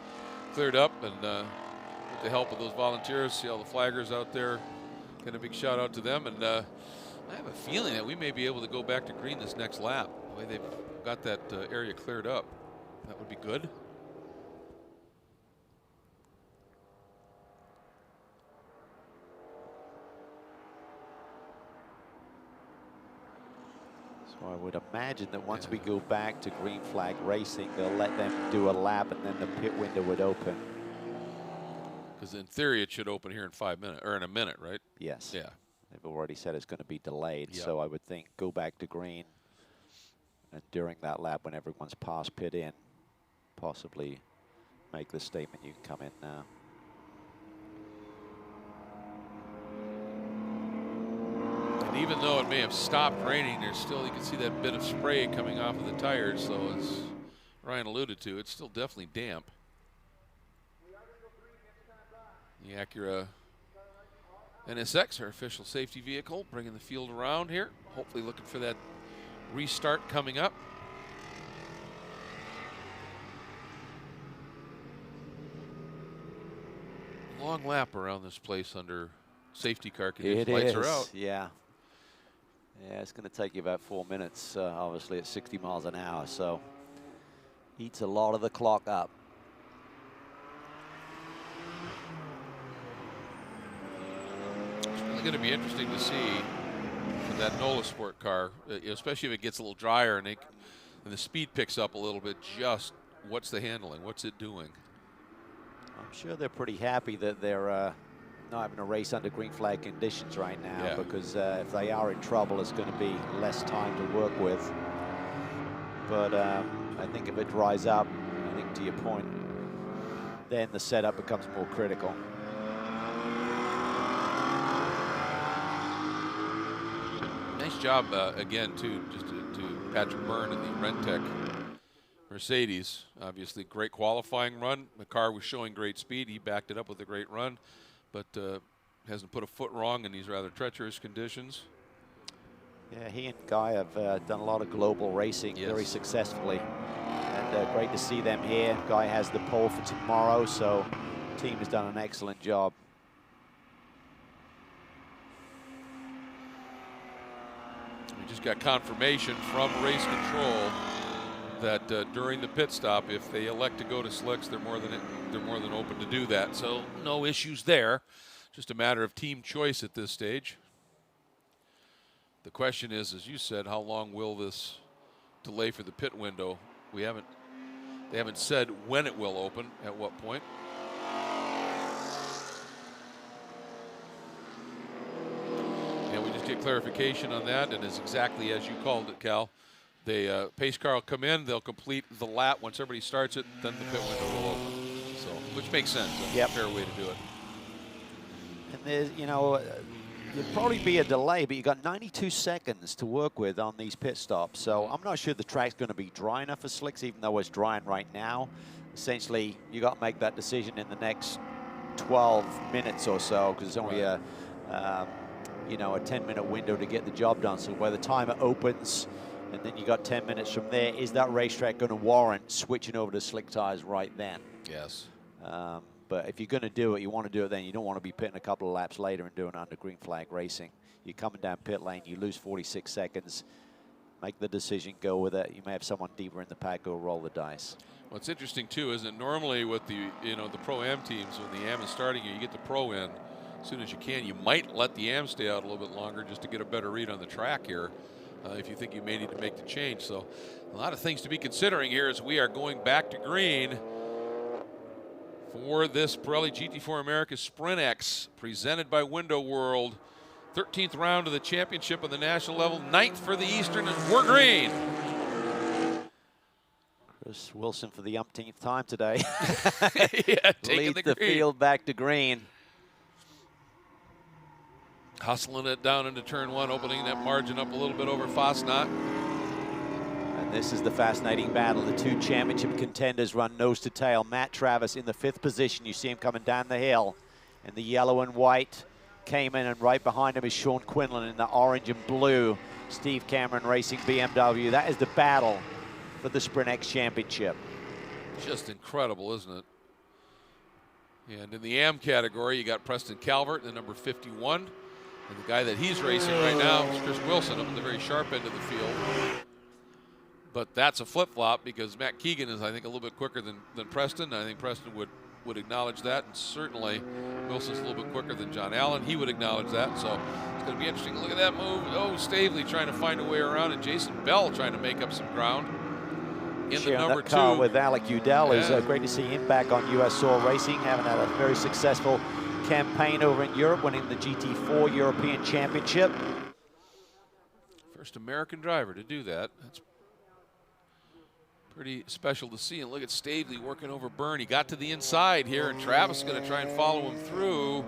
cleared up, and with the help of those volunteers, see all the flaggers out there. Get a big shout out to them, and I have a feeling that we may be able to go back to green this next lap. The way they've got that area cleared up, that would be good. So I would imagine that once we go back to green flag racing, they'll let them do a lap, and then the pit window would open. Because in theory, it should open here in 5 minutes, or in a minute, right? Yes. Yeah. They've already said it's going to be delayed, so I would think go back to green. And during that lap, when everyone's past pit in, possibly make the statement, you can come in now. And even though it may have stopped raining, there's still, you can see that bit of spray coming off of the tires. So as Ryan alluded to, it's still definitely damp. The Acura NSX, our official safety vehicle, bringing the field around here. Hopefully looking for that restart coming up. Long lap around this place under safety car conditions. Lights are out. Yeah. Yeah, it's going to take you about 4 minutes, obviously at 60 miles an hour, so eats a lot of the clock up. It's really going to be interesting to see for that NOLA Sport car, especially if it gets a little drier and the speed picks up a little bit. Just what's the handling? What's it doing? I'm sure they're pretty happy that they're not having a race under green flag conditions right now, because if they are in trouble, it's going to be less time to work with. But I think if it dries up, I think to your point, then the setup becomes more critical. Nice job again, too, just to Patrick Byrne in the Rentec Mercedes. Obviously, great qualifying run. The car was showing great speed. He backed it up with a great run, but hasn't put a foot wrong in these rather treacherous conditions. Yeah, he and Guy have done a lot of global racing very successfully. And great to see them here. Guy has the pole for tomorrow, so the team has done an excellent job. We just got confirmation from race control that during the pit stop, if they elect to go to slicks, they're more than open to do that. So no issues there. Just a matter of team choice at this stage. The question is, as you said, how long will this delay for the pit window? They haven't said when it will open, at what point. And we just get clarification on that, and it's exactly as you called it, Cal. The pace car will come in, they'll complete the lap. Once everybody starts it, then the pit window will open. So, which makes sense. That's a fair way to do it. And there's, you know, there'll probably be a delay, but you got 92 seconds to work with on these pit stops. So I'm not sure the track's going to be dry enough for slicks, even though it's drying right now. Essentially, you got to make that decision in the next 12 minutes or so, because it's only a, you know, a 10-minute window to get the job done. So by the time it opens, and then you got 10 minutes from there, is that racetrack going to warrant switching over to slick tires right then? Yes. But if you're going to do it, you want to do it then. You don't want to be pitting a couple of laps later and doing under green flag racing. You're coming down pit lane, you lose 46 seconds, make the decision, go with it. You may have someone deeper in the pack go roll the dice. Well, it's interesting too, isn't it? Normally with the the Pro-Am teams, when the AM is starting, you get the Pro in as soon as you can. You might let the AM stay out a little bit longer just to get a better read on the track here, if you think you may need to make the change. So a lot of things to be considering here as we are going back to green for this Pirelli GT4 America SprintX, presented by Window World. 13th round of the championship on the national level, 9th for the Eastern, and we're green. Chris Wilson for the umpteenth time today. Leads the field back to green. Hustling it down into turn one, opening that margin up a little bit over Fosnot. And this is the fascinating battle. The two championship contenders run nose to tail. Matt Travis in the 5th position. You see him coming down the hill in the yellow and white Cayman, and right behind him is Sean Quinlan in the orange and blue Steve Cameron Racing BMW. That is the battle for the SprintX Championship. Just incredible, isn't it? And in the AM category, you got Preston Calvert, the number 51. And the guy that he's racing right now is Chris Wilson up at the very sharp end of the field. But that's a flip-flop because Matt Keegan is, I think, a little bit quicker than Preston. I think Preston would acknowledge that, and certainly Wilson's a little bit quicker than John Allen. He would acknowledge that, so it's going to be interesting. Look at that move. Oh, Stavely trying to find a way around, and Jason Bell trying to make up some ground in the number 2. Car with Alec Udell. Is great to see him back on US Soil Racing, having had a very successful campaign over in Europe, winning the GT4 European Championship. First American driver to do that. That's pretty special to see. And look at Stavely working over Byrne. He got to the inside here, and Travis is going to try and follow him through.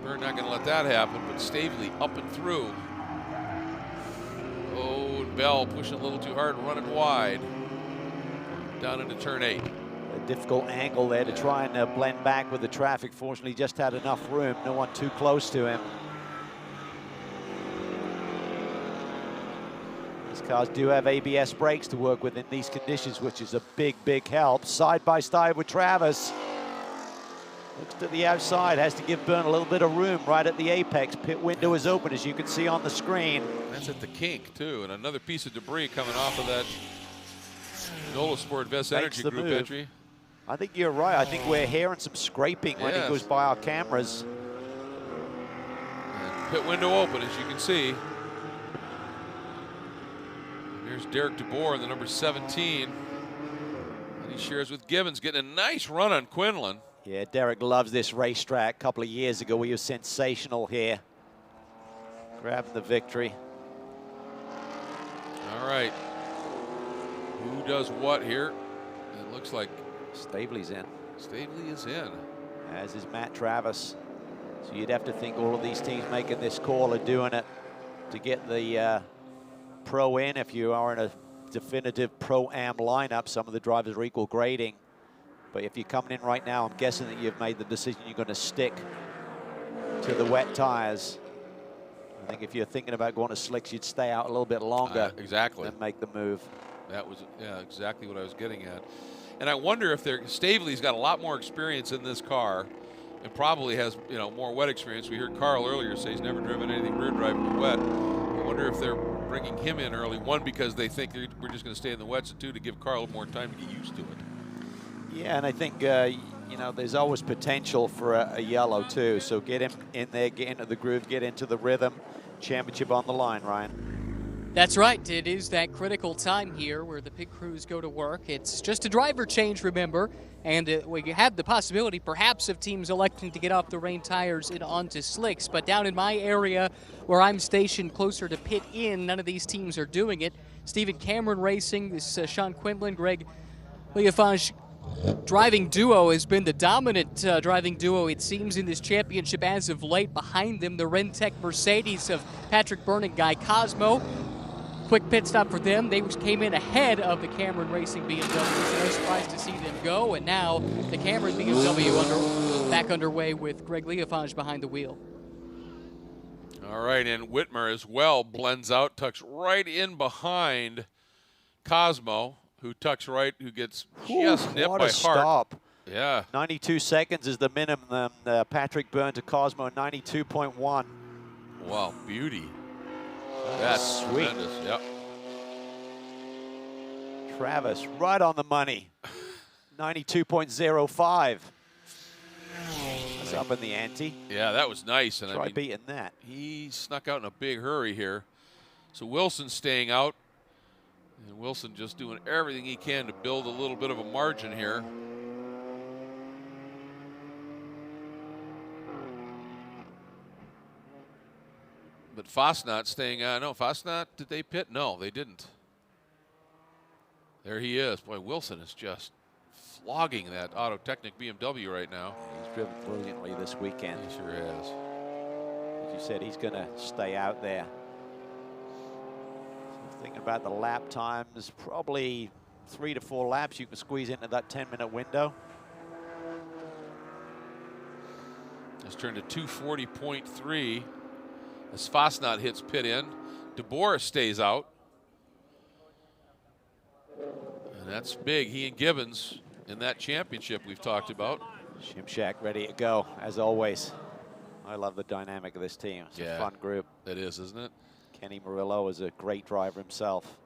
Byrne not going to let that happen, but Stavely up and through. Oh, and Bell pushing a little too hard, running wide. Down into turn 8. A difficult angle there to try and blend back with the traffic. Fortunately, just had enough room. No one too close to him. These cars do have ABS brakes to work with in these conditions, which is a big, big help. Side by side with Travis. Looks to the outside, has to give Byrne a little bit of room right at the apex. Pit window is open, as you can see on the screen. That's at the kink, too, and another piece of debris coming off of that Nola Sport Vest Energy Group entry. I think you're right. I think we're hearing some scraping when he goes by our cameras. And pit window open, as you can see. Here's Derek DeBoer, the number 17. And he shares with Gibbons, getting a nice run on Quinlan. Yeah, Derek loves this racetrack. A couple of years ago, he was sensational here. Grabbing the victory. All right. Who does what here? It looks like Stavely's in. Stavely is in. As is Matt Travis. So you'd have to think all of these teams making this call are doing it to get the pro in. If you are in a definitive Pro-Am lineup, some of the drivers are equal grading. But if you're coming in right now, I'm guessing that you've made the decision you're going to stick to the wet tires. I think if you're thinking about going to slicks, you'd stay out a little bit longer. Exactly. And make the move. That was, yeah, exactly what I was getting at. And I wonder if Stavely's got a lot more experience in this car and probably has, you know, more wet experience. We heard Carl earlier say he's never driven anything rear drive in the wet. I wonder if they're bringing him in early, one, because they think we're just going to stay in the wets, and two, to give Carl more time to get used to it. Yeah, and I think, you know, there's always potential for a yellow, too. So get him in there, get into the groove, get into the rhythm. Championship on the line, Ryan. That's right. It is that critical time here where the pit crews go to work. It's just a driver change, remember, and we have the possibility perhaps of teams electing to get off the rain tires and onto slicks. But down in my area where I'm stationed closer to pit in, none of these teams are doing it. Stephen Cameron Racing, this is Sean Quinlan, Greg Leafage driving duo has been the dominant driving duo, it seems, in this championship as of late. Behind them, the Rentec Mercedes of Patrick Byrne and Guy Cosmo. Quick pit stop for them. They came in ahead of the Cameron Racing BMW, so no surprise to see them go. And now the Cameron BMW back underway with Greg Leafage behind the wheel. All right, and Whitmer as well blends out, tucks right in behind Cosmo, who tucks right, who gets just nipped by Hart. Stop. Yeah. 92 seconds is the minimum. Patrick Byrne to Cosmo, 92.1. Wow, beauty. That's sweet. Tremendous. Yep. Travis, right on the money. 92.05. That's up in the ante. Yeah, that was nice. And Try I mean, beating that. he snuck out in a big hurry here. So Wilson's staying out. And Wilson just doing everything he can to build a little bit of a margin here. But Fosnot staying on. No, Fosnot, did they pit? No, they didn't. There he is. Boy, Wilson is just flogging that Autotechnic BMW right now. He's driven brilliantly this weekend. He sure has. As you said, he's going to stay out there. So thinking about the lap times, probably 3 to 4 laps you can squeeze into that 10-minute window. It's turned to 240.3 as Fosnot hits pit in. DeBoer stays out. And that's big. He and Gibbons in that championship we've talked about. Shimshak ready to go, as always. I love the dynamic of this team. It's a fun group. It is, isn't it? Kenny Murillo is a great driver himself.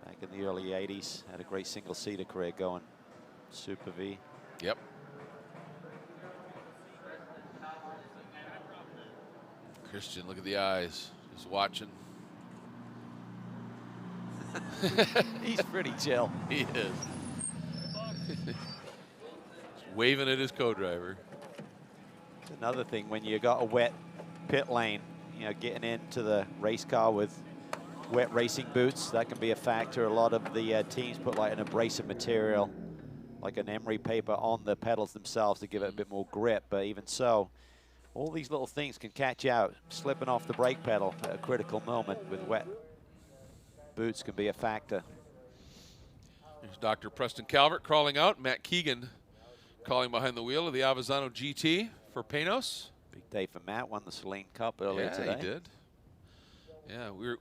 Back in the early 80s, had a great single-seater career going. Super V. Yep. Christian, look at the eyes. He's watching. He's pretty chill. He is. Waving at his co-driver. Another thing, when you got a wet pit lane, you know, getting into the race car with wet racing boots, that can be a factor. A lot of the teams put like an abrasive material, like an emery paper, on the pedals themselves to give it a bit more grip. But even so, all these little things can catch you out. Slipping off the brake pedal at a critical moment with wet boots can be a factor. There's Dr. Preston Calvert crawling out. Matt Keegan calling behind the wheel of the Avezzano GT for Panos. Big day for Matt. Won the Saline Cup earlier today. Yeah, he did. Yeah,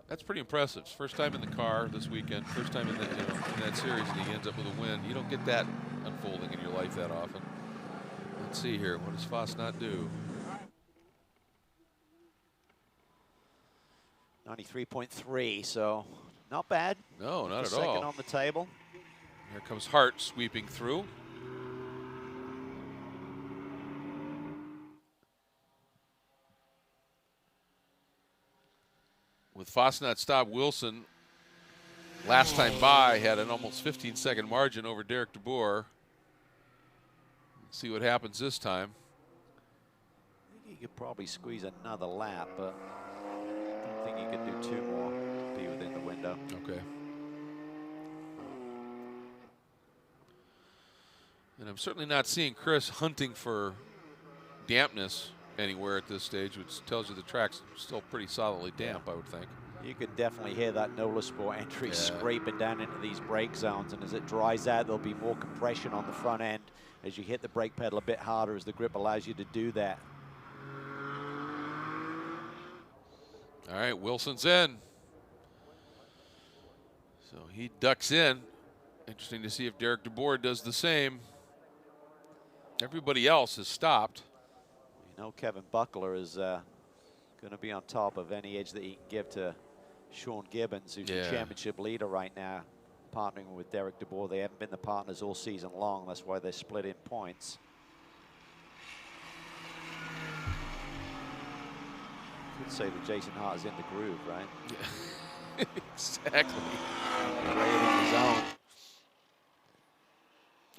that's pretty impressive. First time in the car this weekend. First time in that series, and he ends up with a win. You don't get that unfolding in your life that often. Let's see here. What does Fosnot do? 93.3, so not bad. No, not at Second all. on the table. Here comes Hart sweeping through. With Fosnot stop, Wilson, last time by, had an almost 15-second margin over Derek DeBoer. Let's see what happens this time. I think he could probably squeeze another lap, but I don't think he could do 2 more to be within the window. Okay. And I'm certainly not seeing Chris hunting for dampness anywhere at this stage, which tells you the track's still pretty solidly damp, I would think. You can definitely hear that NOLA Sport entry scraping down into these brake zones, and as it dries out, there'll be more compression on the front end as you hit the brake pedal a bit harder, as the grip allows you to do that. All right, Wilson's in. So he ducks in. Interesting to see if Derek DeBoer does the same. Everybody else has stopped. You know, Kevin Buckler is going to be on top of any edge that he can give to Sean Gibbons, who's the championship leader right now, partnering with Derek DeBoer. They haven't been the partners all season long. That's why they're split in points. Could say that Jason Hart is in the groove, right? Yeah. Exactly. Right in his own.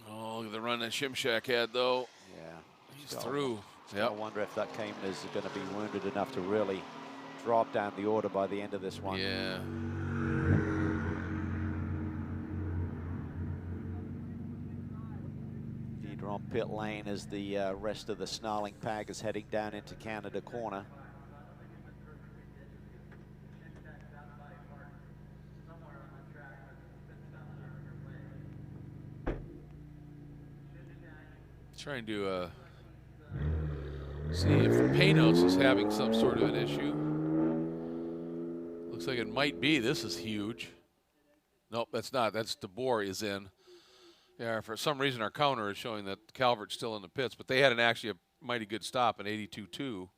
Oh, look at the run that Shimshak had, though. Yeah. He's through. I wonder if that Cayman is going to be wounded enough to really drop down the order by the end of this one. Yeah. Leader on pit lane as the rest of the snarling pack is heading down into Canada corner. Trying to see if Panos is having some sort of an issue. Looks like it might be. This is huge. Nope, that's not. That's DeBoer is in. Yeah, for some reason our counter is showing that Calvert's still in the pits, but they had actually a mighty good stop in 82.2.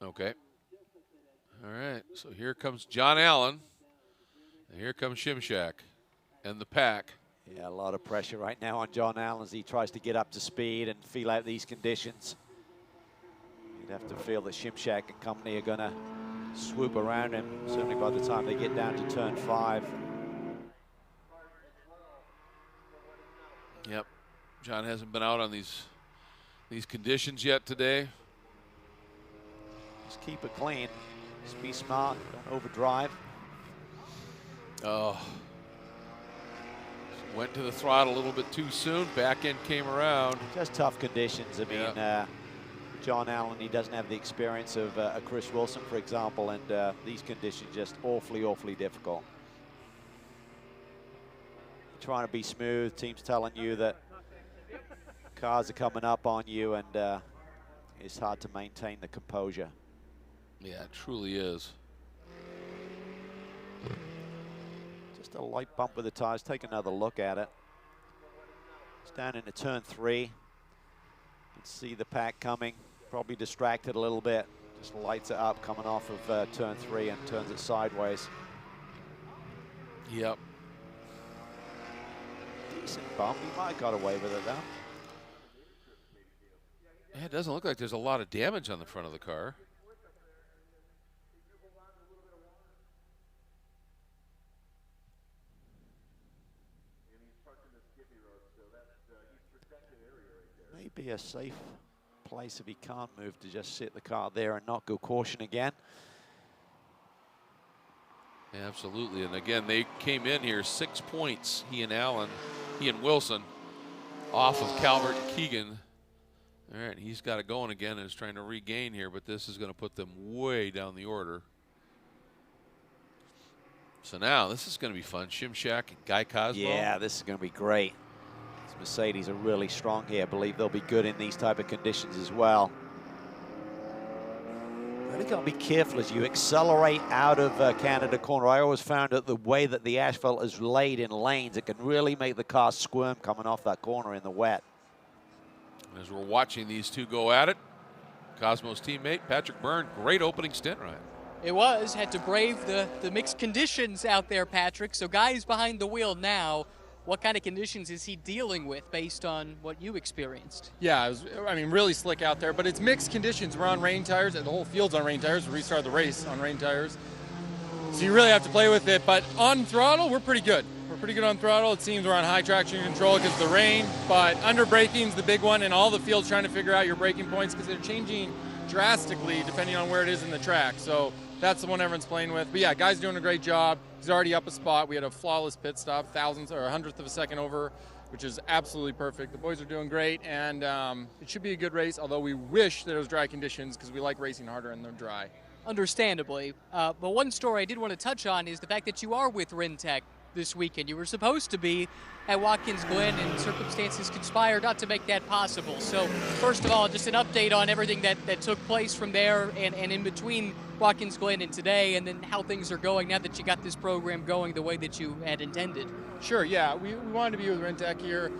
Okay. All right, so here comes John Allen, and here comes Shimshak and the pack. Yeah, a lot of pressure right now on John Allen as he tries to get up to speed and feel out these conditions. You'd have to feel that Shimshak and company are going to swoop around him, certainly by the time they get down to turn 5. Yep, John hasn't been out on these conditions yet today. Just keep it clean. Just be smart, don't overdrive. Oh. Went to the throttle a little bit too soon. Back end came around. Just tough conditions. I mean, John Allen, he doesn't have the experience of a Chris Wilson, for example, and these conditions just awfully, awfully difficult. Trying to be smooth. Team's telling you that cars are coming up on you, and it's hard to maintain the composure. Yeah, it truly is. Just a light bump with the tires. Take another look at it. It's down into turn 3. You can see the pack coming. Probably distracted a little bit. Just lights it up coming off of turn 3 and turns it sideways. Yep. Decent bump. He might have got away with it though. Yeah, it doesn't look like there's a lot of damage on the front of the car. Maybe a safe place if he can't move to just sit the car there and not go caution again. Absolutely, and again, they came in here 6 points, he and Wilson, off of Calvert and Keegan. All right, he's got it going again and is trying to regain here, but this is going to put them way down the order. So now this is going to be fun. Shimshak and Guy Cosmo. Yeah, this is going to be great. These Mercedes are really strong here. I believe they'll be good in these type of conditions as well. Really got to be careful as you accelerate out of Canada corner. I always found that the way that the asphalt is laid in lanes, it can really make the car squirm coming off that corner in the wet. As we're watching these two go at it, Cosmo's teammate, Patrick Byrne, great opening stint, Ryan. It was. Had to brave the mixed conditions out there, Patrick. So Guy's behind the wheel now. What kind of conditions is he dealing with based on what you experienced? Yeah, it was, I mean, really slick out there, but it's mixed conditions. We're on rain tires, and the whole field's on rain tires. We restarted the race on rain tires. So you really have to play with it, but on throttle, we're pretty good. We're pretty good on throttle. It seems we're on high traction control because of the rain, but under braking's the big one, and all the field's trying to figure out your braking points because they're changing drastically depending on where it is in the track. So that's the one everyone's playing with. But yeah, Guy's doing a great job. He's already up a spot. We had a flawless pit stop, thousandth or 100th of a second over which is absolutely perfect. The boys are doing great, and it should be a good race, although we wish that it was dry conditions because we like racing harder in the dry. Understandably. But one story I did want to touch on is the fact that you are with Rentec this weekend. You were supposed to be at Watkins Glen, and circumstances conspired not to make that possible. So first of all, just an update on everything that took place from there and in between Watkins Glen and today, and then how things are going now that you got this program going the way that you had intended. Sure, yeah. We wanted to be with Rentec here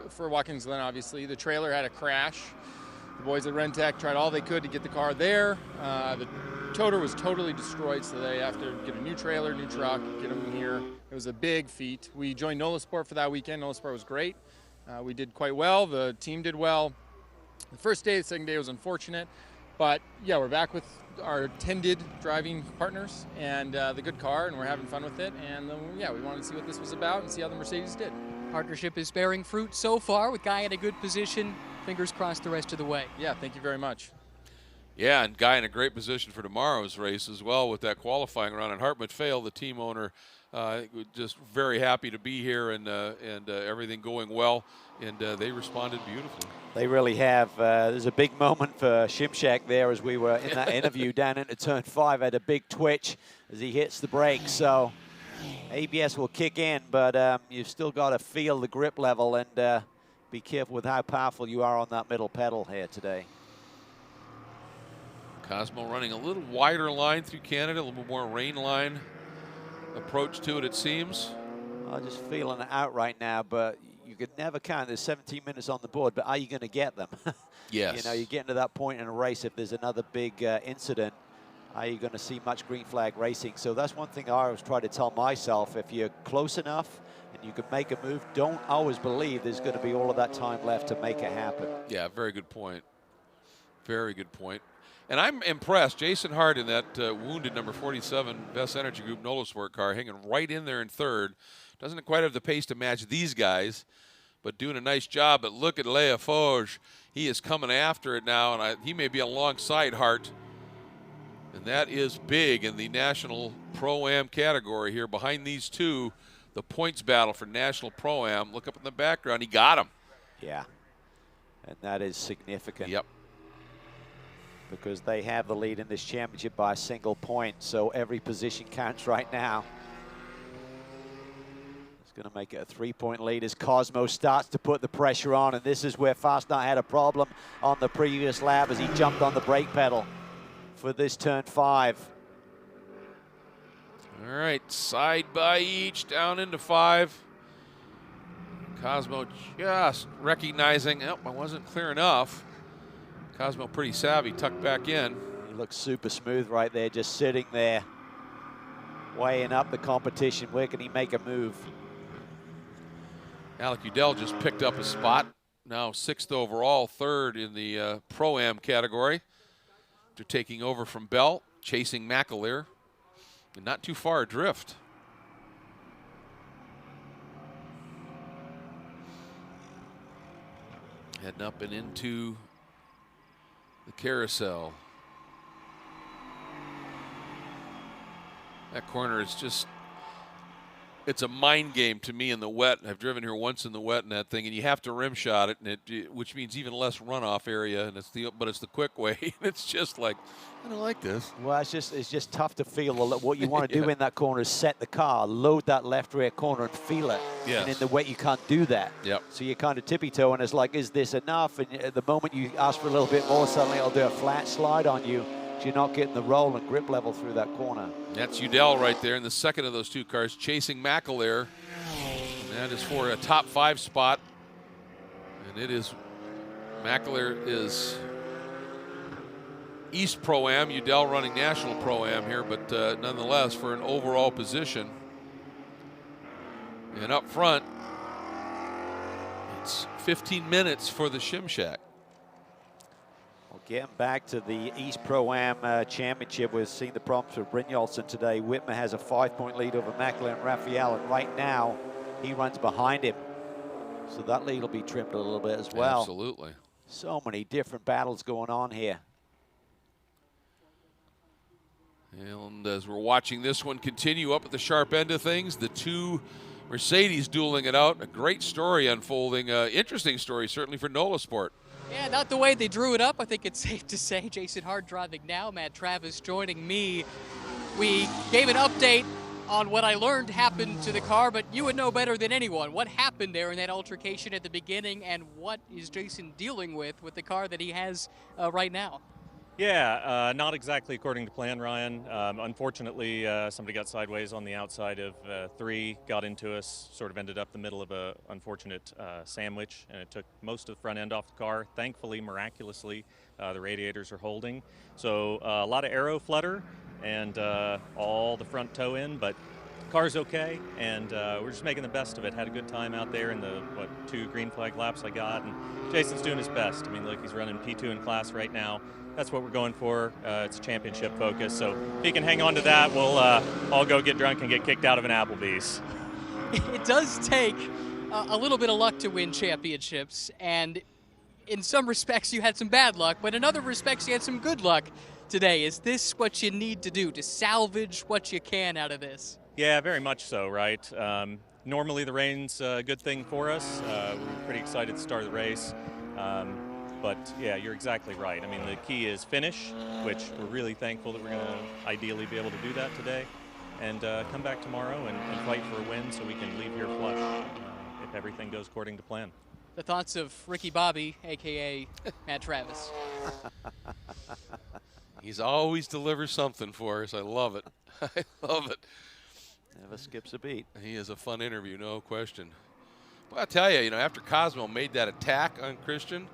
for Watkins Glen, obviously. The trailer had a crash. The boys at Rentec tried all they could to get the car there. The toter was totally destroyed, so they have to get a new trailer, new truck, get them here. It was a big feat. We joined NOLA Sport for that weekend. NOLA Sport was great. We did quite well. The team did well. The first day, the second day was unfortunate. But yeah, we're back with our intended driving partners and the good car, and we're having fun with it. And yeah, we wanted to see what this was about and see how the Mercedes did. Partnership is bearing fruit so far with Guy in a good position. Fingers crossed the rest of the way. Yeah, thank you very much. Yeah, and Guy in a great position for tomorrow's race as well with that qualifying run. And Hartmut Fail, the team owner, just very happy to be here and everything going well. And they responded beautifully. They really have. There's a big moment for Shimshak there as we were in that interview down into turn 5. Had a big twitch as he hits the brakes. So ABS will kick in, but you've still got to feel the grip level and be careful with how powerful you are on that middle pedal here today. Cosmo running a little wider line through Canada, a little more rain line approach to it, it seems. I'm just feeling it out right now, but you could never count. There's 17 minutes on the board, but are you going to get them? Yes. You know, you're getting to that point in a race, if there's another big incident, are you going to see much green flag racing? So that's one thing I always try to tell myself. If you're close enough and you can make a move, don't always believe there's going to be all of that time left to make it happen. Yeah, very good point. Very good point. And I'm impressed. Jason Hart in that wounded number 47 Best Energy Group NOLA Sport car, hanging right in there in third. Doesn't quite have the pace to match these guys, but doing a nice job. But look at Lea Forge. He is coming after it now, and he may be alongside Hart. And that is big in the National Pro-Am category here. Behind these two, the points battle for National Pro-Am. Look up in the background. He got him. Yeah, and that is significant. Yep. Because they have the lead in this championship by a single point, so every position counts right now. It's going to make it a 3-point lead as Cosmo starts to put the pressure on, and this is where Fastnart had a problem on the previous lap as he jumped on the brake pedal for this turn 5. All right, side by each, down into 5. Cosmo just recognizing, oh, I wasn't clear enough. Cosmo pretty savvy, tucked back in. He looks super smooth right there, just sitting there, weighing up the competition. Where can he make a move? Alec Udell just picked up a spot. Now 6th overall, 3rd in the Pro-Am category. They're taking over from Bell, chasing McAleer. And not too far adrift. Heading up and into the carousel. That corner is just, it's a mind game to me in the wet. I've driven here once in the wet in that thing, and you have to rim shot it, and which means even less runoff area, and but it's the quick way. And it's just like, I don't like this. Well, it's just tough to feel. What you want to do in that corner is set the car, load that left rear corner and feel it. Yes. And in the wet, you can't do that. Yep. So you're kind of tippy-toe, and it's like, is this enough? And at the moment you ask for a little bit more, suddenly it'll do a flat slide on you. So you're not getting the roll and grip level through that corner. That's Udell right there in the second of those two cars, chasing McAleer. And that is for a top 5 spot. And it is, McAleer is East Pro-Am, Udell running National Pro-Am here, but nonetheless for an overall position. And up front, it's 15 minutes for the Shimshak. Well, getting back to the East Pro-Am Championship, we've seen the problems with Brynjolfsson today. Whitmer has a 5-point lead over McAleer and Raphael, and right now he runs behind him. So that lead will be trimmed a little bit as well. Absolutely. So many different battles going on here. And as we're watching this one continue up at the sharp end of things, the two Mercedes dueling it out. A great story unfolding. Interesting story, certainly for NOLA Sport. Yeah, not the way they drew it up. I think it's safe to say. Jason Hart driving now, Matt Travis joining me. We gave an update on what I learned happened to the car, but you would know better than anyone. What happened there in that altercation at the beginning, and what is Jason dealing with the car that he has right now? Yeah, not exactly according to plan, Ryan. Unfortunately, somebody got sideways on the outside of 3, got into us, sort of ended up the middle of a unfortunate sandwich, and it took most of the front end off the car. Thankfully, miraculously, the radiators are holding. So a lot of aero flutter and all the front toe in, but the car's okay, and we're just making the best of it. Had a good time out there in the, 2 green flag laps I got, and Jason's doing his best. I mean, look, he's running P2 in class right now. That's what we're going for. It's championship focus. So if he can hang on to that, we'll all go get drunk and get kicked out of an Applebee's. It does take a little bit of luck to win championships, and in some respects you had some bad luck, but in other respects you had some good luck today. Is this what you need to do to salvage what you can out of this? Yeah, very much so, right? Normally the rain's a good thing for us. We're pretty excited to start the race. But yeah, you're exactly right. I mean, the key is finish, which we're really thankful that we're going to ideally be able to do that today, and come back tomorrow and fight for a win so we can leave here flush if everything goes according to plan. The thoughts of Ricky Bobby, a.k.a. Matt Travis. He's always delivers something for us. I love it. I love it. Never skips a beat. He is a fun interview, no question. But I'll tell you, after Cosmo made that attack on Christian,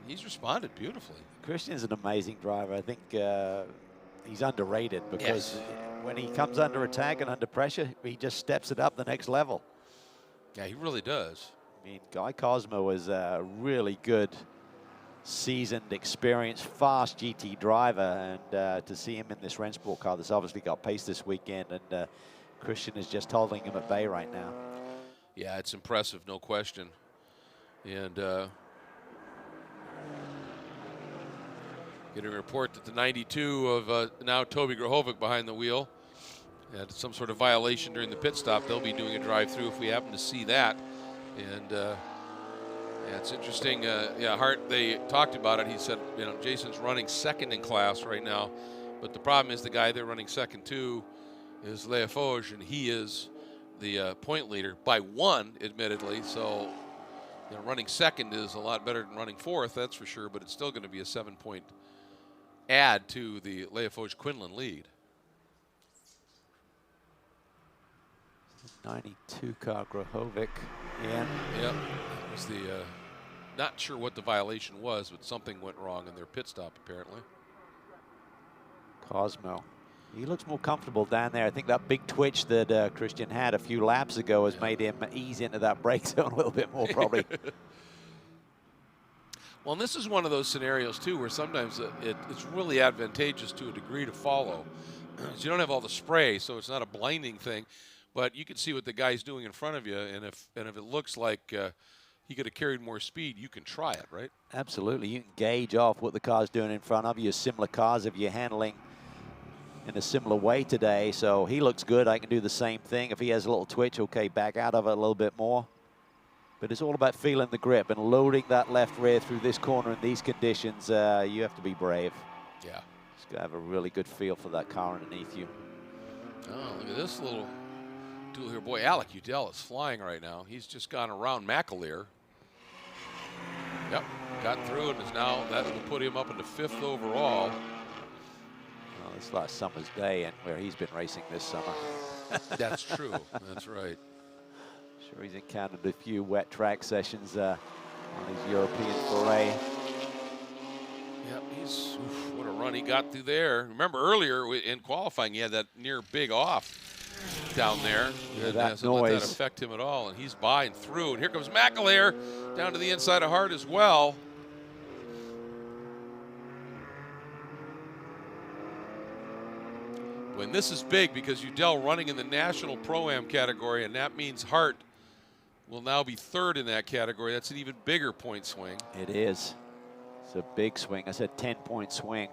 he's responded beautifully. Christian's an amazing driver. I think he's underrated because Yes. when he comes under attack and under pressure, he just steps it up the next level. Yeah, he really does. I mean, Guy Cosmo is a really good, seasoned, experienced, fast GT driver, and to see him in this Rennsport car that's obviously got pace this weekend, and Christian is just holding him at bay right now. Yeah, it's impressive, no question. And getting a report that the 92 of now Toby Grahovic behind the wheel had some sort of violation during the pit stop. They'll be doing a drive-through if we happen to see that. And yeah, it's interesting. Yeah, Hart, they talked about it. He said, Jason's running second in class right now, but the problem is the guy they're running second to is Leafoge, and he is the point leader by 1, admittedly. So running second is a lot better than running 4th, that's for sure, but it's still going to be a 7-point add to the Leafoge-Quinlan lead. 92 car Grahovic. Yeah. Yep. It was the, not sure what the violation was, but something went wrong in their pit stop, apparently. Cosmo. He looks more comfortable down there. I think that big twitch that Christian had a few laps ago has made him ease into that brake zone a little bit more, probably. Well, and this is one of those scenarios, too, where sometimes it's really advantageous to a degree to follow. So you don't have all the spray, so it's not a blinding thing. But you can see what the guy's doing in front of you, and if it looks like he could have carried more speed, you can try it, right? Absolutely. You can gauge off what the car's doing in front of you. Similar cars if you're handling in a similar way today. So he looks good. I can do the same thing. If he has a little twitch, okay, back out of it a little bit more. But it's all about feeling the grip and loading that left rear through this corner in these conditions. You have to be brave. Yeah. Just got to have a really good feel for that car underneath you. Oh, look at this little duel here. Boy, Alec Udell is flying right now. He's just gone around McAleer. Yep, got through and is now, that will put him up into 5th overall. Well, it's last summer's day and where he's been racing this summer. That's true. That's right. Sure, he's encountered a few wet track sessions on his European foray. Yep, what a run he got through there. Remember earlier in qualifying, he had that near big off down there. Yeah, and that hasn't let that noise. affect him at all. And he's by and through. And here comes McAleer down to the inside of Hart as well. When this is big because Udell running in the National Pro-Am category, and that means Hart will now be 3rd in that category. That's an even bigger point swing. It is. It's a big swing. I said 10-point swing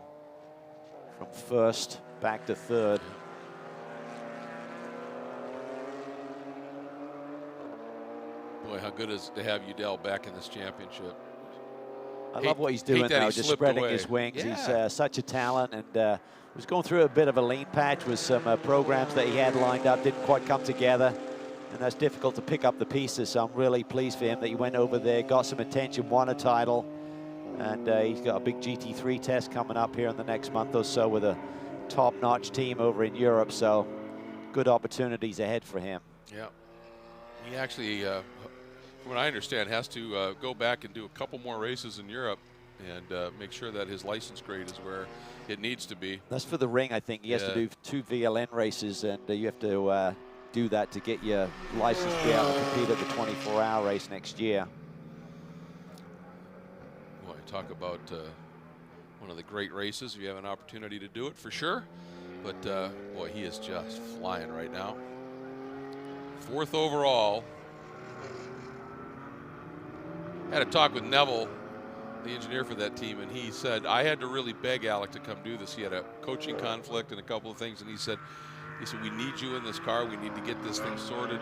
from 1st back to 3rd. Boy, how good is it to have Udell back in this championship. I love what he's doing now, just spreading his wings. Yeah. He's such a talent, and was going through a bit of a lean patch with some programs that he had lined up, didn't quite come together, and that's difficult to pick up the pieces. So I'm really pleased for him that he went over there, got some attention, won a title, and he's got a big GT3 test coming up here in the next month or so with a top-notch team over in Europe. So good opportunities ahead for him. Yeah. He actually, from what I understand, has to go back and do a couple more races in Europe and make sure that his license grade is where it needs to be. That's for the ring, I think. He has to do 2 VLN races, and you have to do that to get your license to be able to compete at the 24-hour race next year. Boy, talk about one of the great races if you have an opportunity to do it, for sure. But, boy, he is just flying right now. 4th overall. Had a talk with Neville, the engineer for that team, and he said, I had to really beg Alec to come do this. He had a coaching conflict and a couple of things, and he said, we need you in this car. We need to get this thing sorted.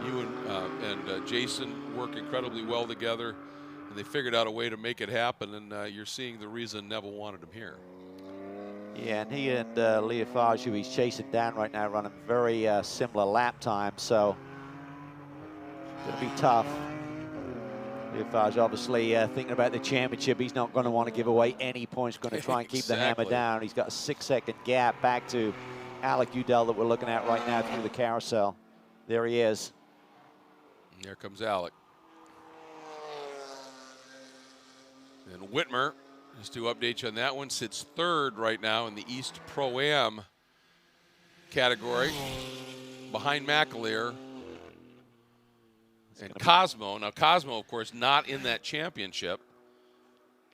You and Jason work incredibly well together, and they figured out a way to make it happen, and you're seeing the reason Neville wanted him here. Yeah, and he and Leofage, who he's chasing down right now, running very similar lap time, so it's going to be tough. Leofage obviously thinking about the championship. He's not going to want to give away any points, going to try and keep the hammer down. He's got a 6-second gap back to Alec Udell that we're looking at right now through the carousel. There he is. And there comes Alec. And Whitmer, just to update you on that one, sits 3rd right now in the East Pro-Am category behind McAleer and Cosmo. Now, Cosmo, of course, not in that championship.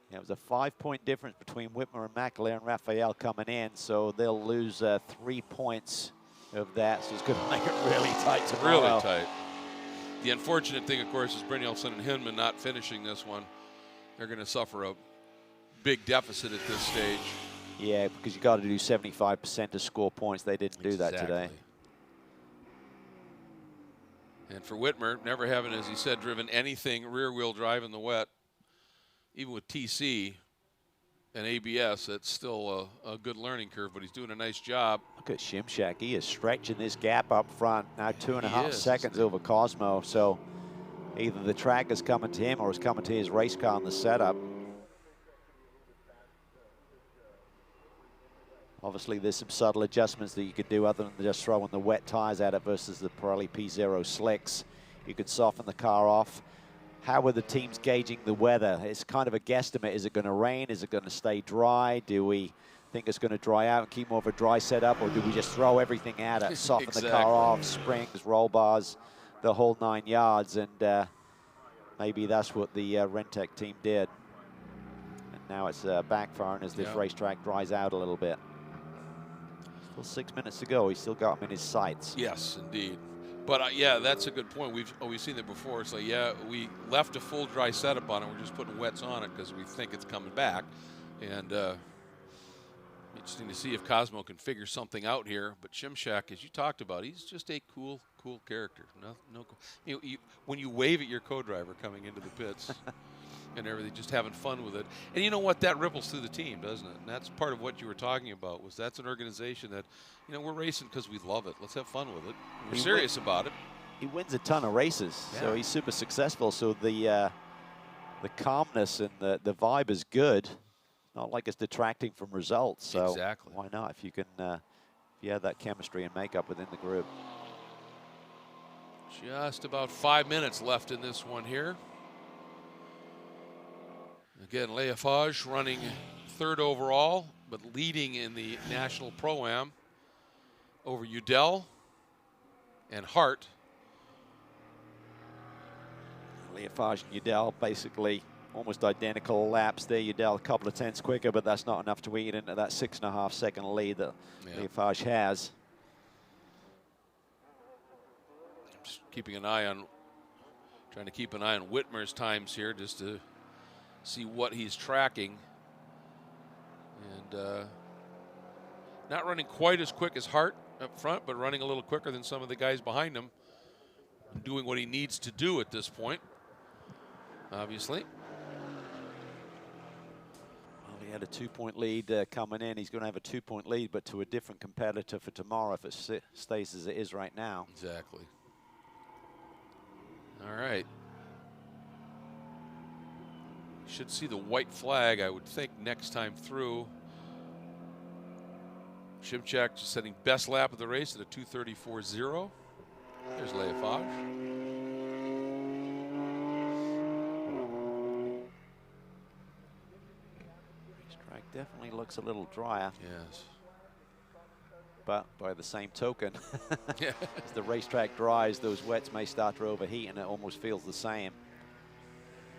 Yeah, it was a 5-point difference between Whitmer and McAleer and Raphael coming in, so they'll lose 3 points of that, so it's going to make it really tight tomorrow. Really tight. The unfortunate thing, of course, is Brynjolfsson and Hinman not finishing this one. They're going to suffer a big deficit at this stage. Yeah, because you got to do 75% to score points. They didn't do that today. And for Whitmer, never having, as he said, driven anything rear-wheel drive in the wet, even with TC and ABS, it's still a good learning curve, but he's doing a nice job. Look at Shimshak. He is stretching this gap up front. Now 2.5 seconds over Cosmo. So either the track is coming to him or it's coming to his race car in the setup. Obviously, there's some subtle adjustments that you could do other than just throwing the wet tires at it versus the Pirelli P0 slicks. You could soften the car off. How are the teams gauging the weather? It's kind of a guesstimate. Is it going to rain? Is it going to stay dry? Do we think it's going to dry out and keep more of a dry setup, or do we just throw everything at it, soften the car off, springs, roll bars, the whole 9 yards? And maybe that's what the Rentec team did. And now it's backfiring as this racetrack dries out a little bit. Still 6 minutes to go. He's still got him in his sights. Yes, indeed. But yeah, that's a good point. We've seen that before. It's like, yeah, we left a full dry setup on it. We're just putting wets on it because we think it's coming back. And interesting to see if Cosmo can figure something out here. But Shimshak, as you talked about, he's just a cool character. When you wave at your co-driver coming into the pits and everything, just having fun with it. And you know what? That ripples through the team, doesn't it? And that's part of what you were talking about, was that's an organization that, you know, we're racing because we love it. Let's have fun with it. We're serious about it. He wins a ton of races, so he's super successful. So the calmness and the vibe is good. Not like it's detracting from results. So why not? If you can, if you have that chemistry and makeup within the group. Just about 5 minutes left in this one here. Again, Leofage running 3rd overall, but leading in the National Pro-Am over Udell and Hart. Leofage and Udell basically almost identical laps there. Udell a couple of tenths quicker, but that's not enough to eat into that 6.5 second lead that Leofage has. Just keeping an eye on, trying to keep an eye on Whitmer's times here just to see what he's tracking. And not running quite as quick as Hart up front, but running a little quicker than some of the guys behind him. doing what he needs to do at this point, obviously. Well, he had a 2-point lead coming in. He's going to have a 2-point lead, but to a different competitor for tomorrow if it stays as it is right now. Exactly. All right. Should see the white flag, I would think, next time through. Shimchak just setting best lap of the race at a 2:34.0. There's Leifage. Racetrack definitely looks a little drier. Yes. But by the same token, Yeah. as the racetrack dries, those wets may start to overheat, and it almost feels the same.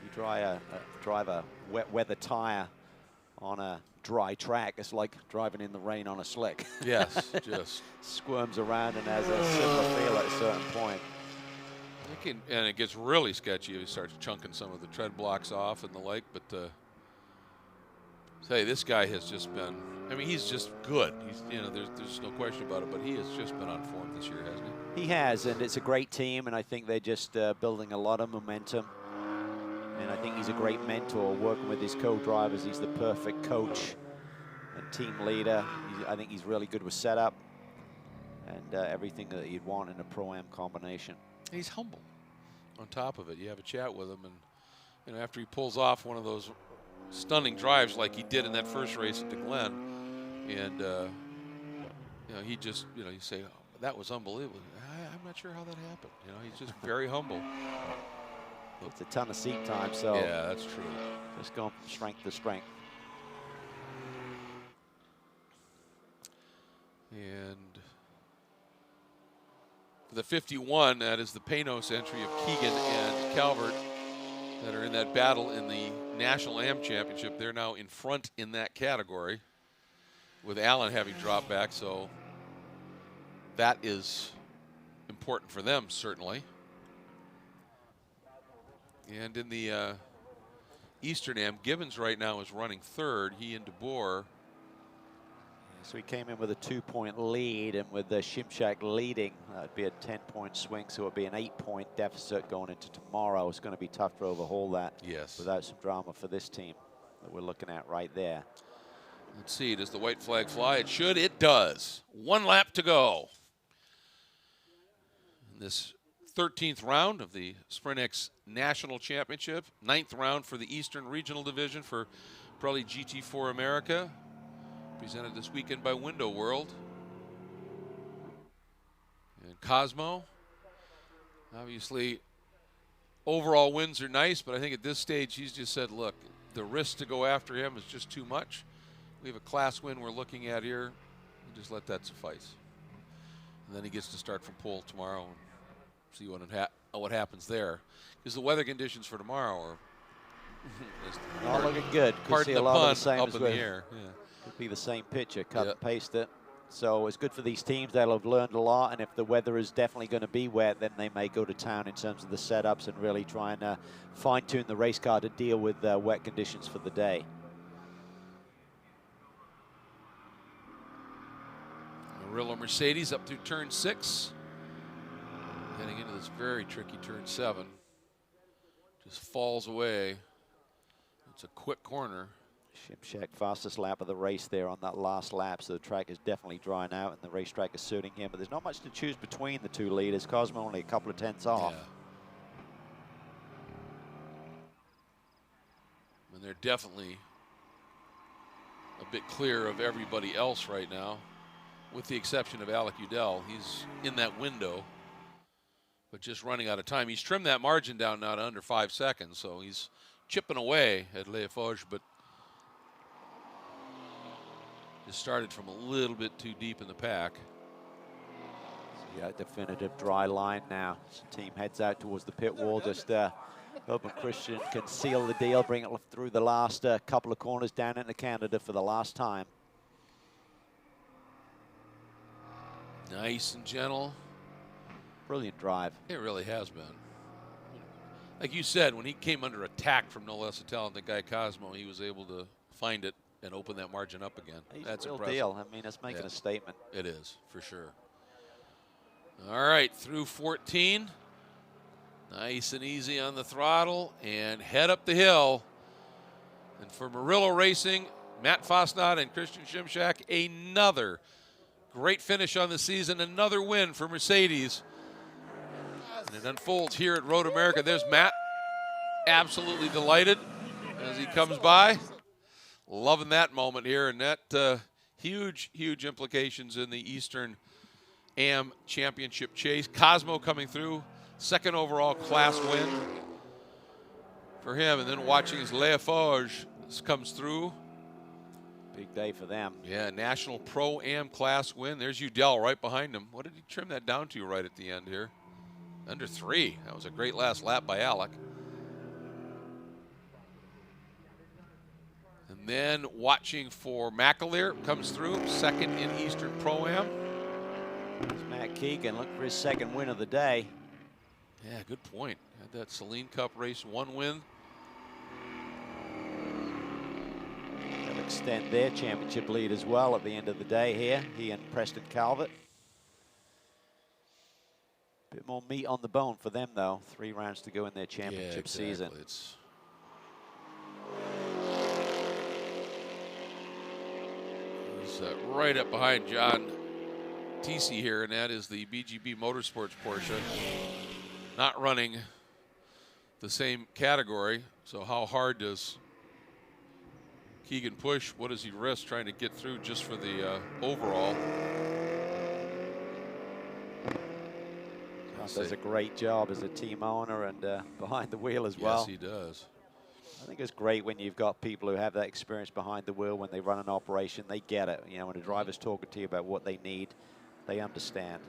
You drive a wet weather tire on a dry track, it's like driving in the rain on a slick. Yes, just squirms around and has a similar feel at a certain point. and it gets really sketchy. He starts chunking some of the tread blocks off and the like. But say this guy has just been. I mean, he's just good. He's there's no question about it. But he has just been on form this year, hasn't he? He has, and it's a great team, and I think they're just building a lot of momentum. And I think he's a great mentor, working with his co-drivers. He's the perfect coach and team leader. I think he's really good with setup and everything that you'd want in a Pro-Am combination. He's humble. On top of it, you have a chat with him, and after he pulls off one of those stunning drives like he did in that first race at the Glen, and he just you say, oh, that was unbelievable. I'm not sure how that happened. He's just very humble. It's a ton of seat time, so yeah, that's true. Just going from strength to strength. And for the 51, that is the Panos entry of Keegan and Calvert that are in that battle in the National Am Championship. They're now in front in that category, with Allen having dropped back, so that is important for them, certainly. And in the Eastern Am, Gibbons right now is running third. He and DeBoer. So he came in with a 2-point lead, and with the Shimchak leading, that'd be a 10-point swing, so it'd be an 8-point deficit going into tomorrow. It's going to be tough to overhaul that. Yes. Without some drama for this team that we're looking at right there. Let's see, does the white flag fly? It should, it does. 1 lap to go. In this 13th round of the SprintX National Championship, 9th round for the Eastern Regional Division for Pirelli GT4 America, presented this weekend by Window World. And Cosmo, obviously, overall wins are nice, but I think at this stage he's just said, look, the risk to go after him is just too much. We have a class win we're looking at here. We'll just let that suffice. And then he gets to start from pole tomorrow and see what happens there. Because the weather conditions for tomorrow are not looking good. Pardon the pun, up in the air. Yeah. Could be the same picture, cut and paste it. So it's good for these teams. They'll have learned a lot, and if the weather is definitely going to be wet, then they may go to town in terms of the setups and really try and fine-tune the race car to deal with wet conditions for the day. Murillo Mercedes up through turn 6. Heading into this very tricky turn 7. Just falls away. It's a quick corner. Shimchak, fastest lap of the race there on that last lap, so the track is definitely drying out and the racetrack is suiting him, but there's not much to choose between the two leaders. Cosmo only a couple of tenths off. Yeah. And they're definitely a bit clear of everybody else right now, with the exception of Alec Udell. He's in that window, but just running out of time. He's trimmed that margin down now to under 5 seconds, so he's chipping away at Leifage, but just started from a little bit too deep in the pack. Yeah, definitive dry line now. So team heads out towards the pit wall, just hoping Christian can seal the deal, bring it through the last couple of corners down into Canada for the last time. Nice and gentle. Brilliant drive. It really has been. Like you said, when he came under attack from no less a talented guy, Cosmo, he was able to find it and open that margin up again. That's a real impressive. deal. I mean, it's making a statement. It is, for sure. All right, through 14. Nice and easy on the throttle and head up the hill. And for Murillo Racing, Matt Fosnot and Christian Shimshak, another great finish on the season, another win for Mercedes. And it unfolds here at Road America. There's Matt, absolutely delighted as he comes by. Loving that moment here, and that huge, huge implications in the Eastern AM Championship chase. Cosmo coming through, second overall class win for him, and then watching as Leaforge comes through. Big day for them. Yeah, National Pro-Am class win. There's Udell right behind him. What did he trim that down to right at the end here? Under 3. That was a great last lap by Alec. And then watching for McAleer, comes through, second in Eastern Pro-Am. It's Matt Keegan looking for his second win of the day. Yeah, good point. Had that Celine Cup race, 1 win. They'll extend their championship lead as well at the end of the day here, he and Preston Calvert. Bit more meat on the bone for them, though. 3 rounds to go in their championship season. It's he's right up behind John TC here, and that is the BGB Motorsports Porsche. Not running the same category, so how hard does Keegan push? What does he risk trying to get through just for the overall? Does a great job as a team owner and behind the wheel as well. Yes, he does. I think it's great when you've got people who have that experience behind the wheel. When they run an operation, they get it. You know, when a driver's talking to you about what they need, they understand.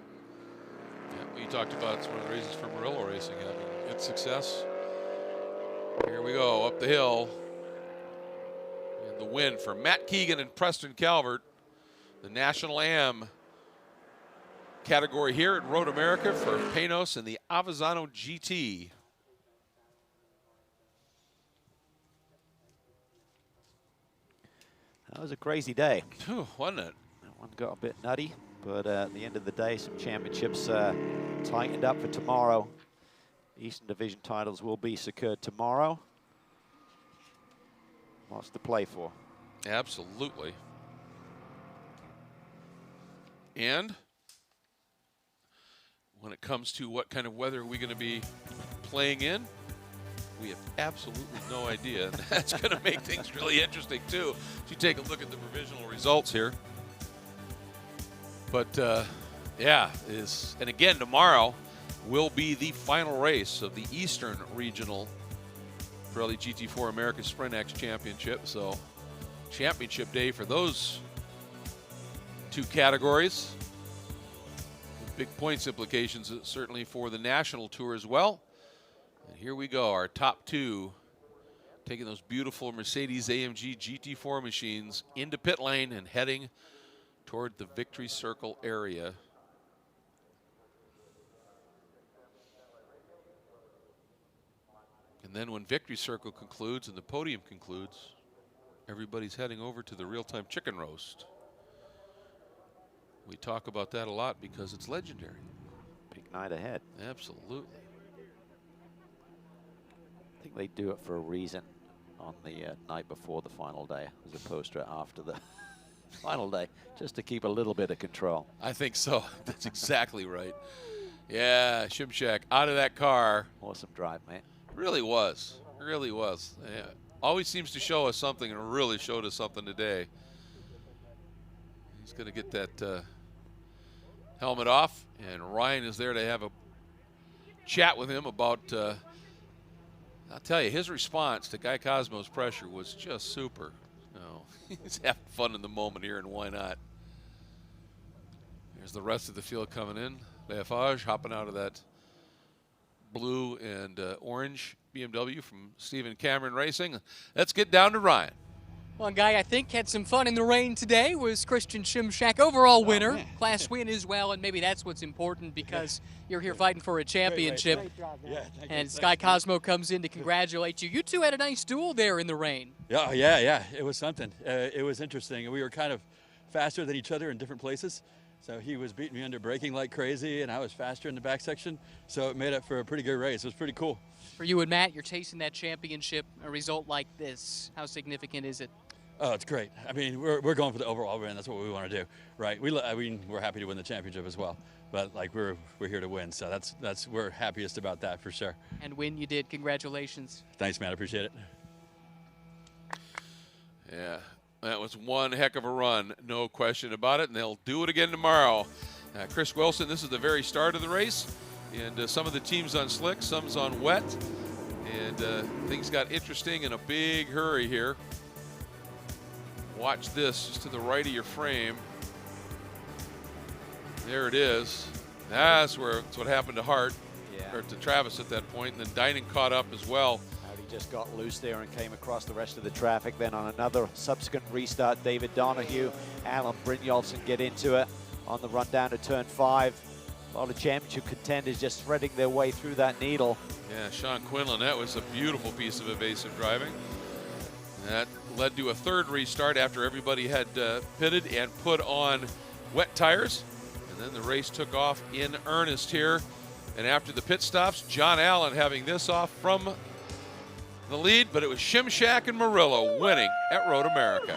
Yeah, you talked about it's one of the reasons for Murillo Racing having good success. Here we go, up the hill. And the win for Matt Keegan and Preston Calvert, the National Am category here at Road America for Panos and the Avezzano GT. That was a crazy day. Whew, wasn't it? That one got a bit nutty, but at the end of the day, some championships tightened up for tomorrow. Eastern Division titles will be secured tomorrow. Lots to play for. Absolutely. And when it comes to what kind of weather are we going to be playing in, we have absolutely no idea. And that's going to make things really interesting, too, if you take a look at the provisional results here. But, yeah, and again, tomorrow will be the final race of the Eastern Regional Pirelli GT4 America SprintX Championship. So, championship day for those 2 categories. Big points implications certainly for the national tour as well. And here we go, our top 2 taking those beautiful Mercedes-AMG GT4 machines into pit lane and heading toward the victory circle area. And then when victory circle concludes and the podium concludes, everybody's heading over to the real-time chicken roast. We talk about that a lot because it's legendary. Big night ahead. Absolutely. I think they do it for a reason on the night before the final day as opposed to after the final day, just to keep a little bit of control. I think so. That's exactly right. Yeah, Shimshak out of that car. Awesome drive, mate. Really was. Really was. Yeah. Always seems to show us something, and really showed us something today. He's going to get that helmet off, and Ryan is there to have a chat with him about, I'll tell you, his response to Guy Cosmo's pressure was just super. He's having fun in the moment here, and why not? There's the rest of the field coming in. Leaforge hopping out of that blue and orange BMW from Stephen Cameron Racing. Let's get down to Ryan. One guy I think had some fun in the rain today was Christian Shimshak, overall winner, class win as well, and maybe that's what's important because you're here fighting for a championship. And Sky Cosmo comes in to congratulate you. You two had a nice duel there in the rain. Yeah, it was something. It was interesting. We were kind of faster than each other in different places, So he was beating me under braking like crazy, and I was faster in the back section. So it made up for a pretty good race. It was pretty cool. For you and Matt, you're chasing that championship. A result like this, how significant is it? Oh, it's great. I mean, we're going for the overall win. That's what we want to do, right? I mean, we're happy to win the championship as well, but like we're here to win. So that's we're happiest about that for sure. And when you did, congratulations. Thanks, man. I appreciate it. Yeah, that was one heck of a run, no question about it, and they'll do it again tomorrow. Chris Wilson, this is the very start of the race, and some of the teams on slick, some's on wet, and things got interesting in a big hurry here. Watch this, just to the right of your frame. There it is. That's what happened to Hart, or to Travis at that point, and then Dining caught up as well. He just got loose there and came across the rest of the traffic. Then on another subsequent restart, David Donahue, Alan Brynjolfsson get into it on the run down to turn 5. A lot of championship contenders just threading their way through that needle. Yeah, Sean Quinlan, that was a beautiful piece of evasive driving. That led to a third restart after everybody had pitted and put on wet tires. And then the race took off in earnest here. And after the pit stops, John Allen having this off from the lead, but it was Shimshak and Murillo winning at Road America.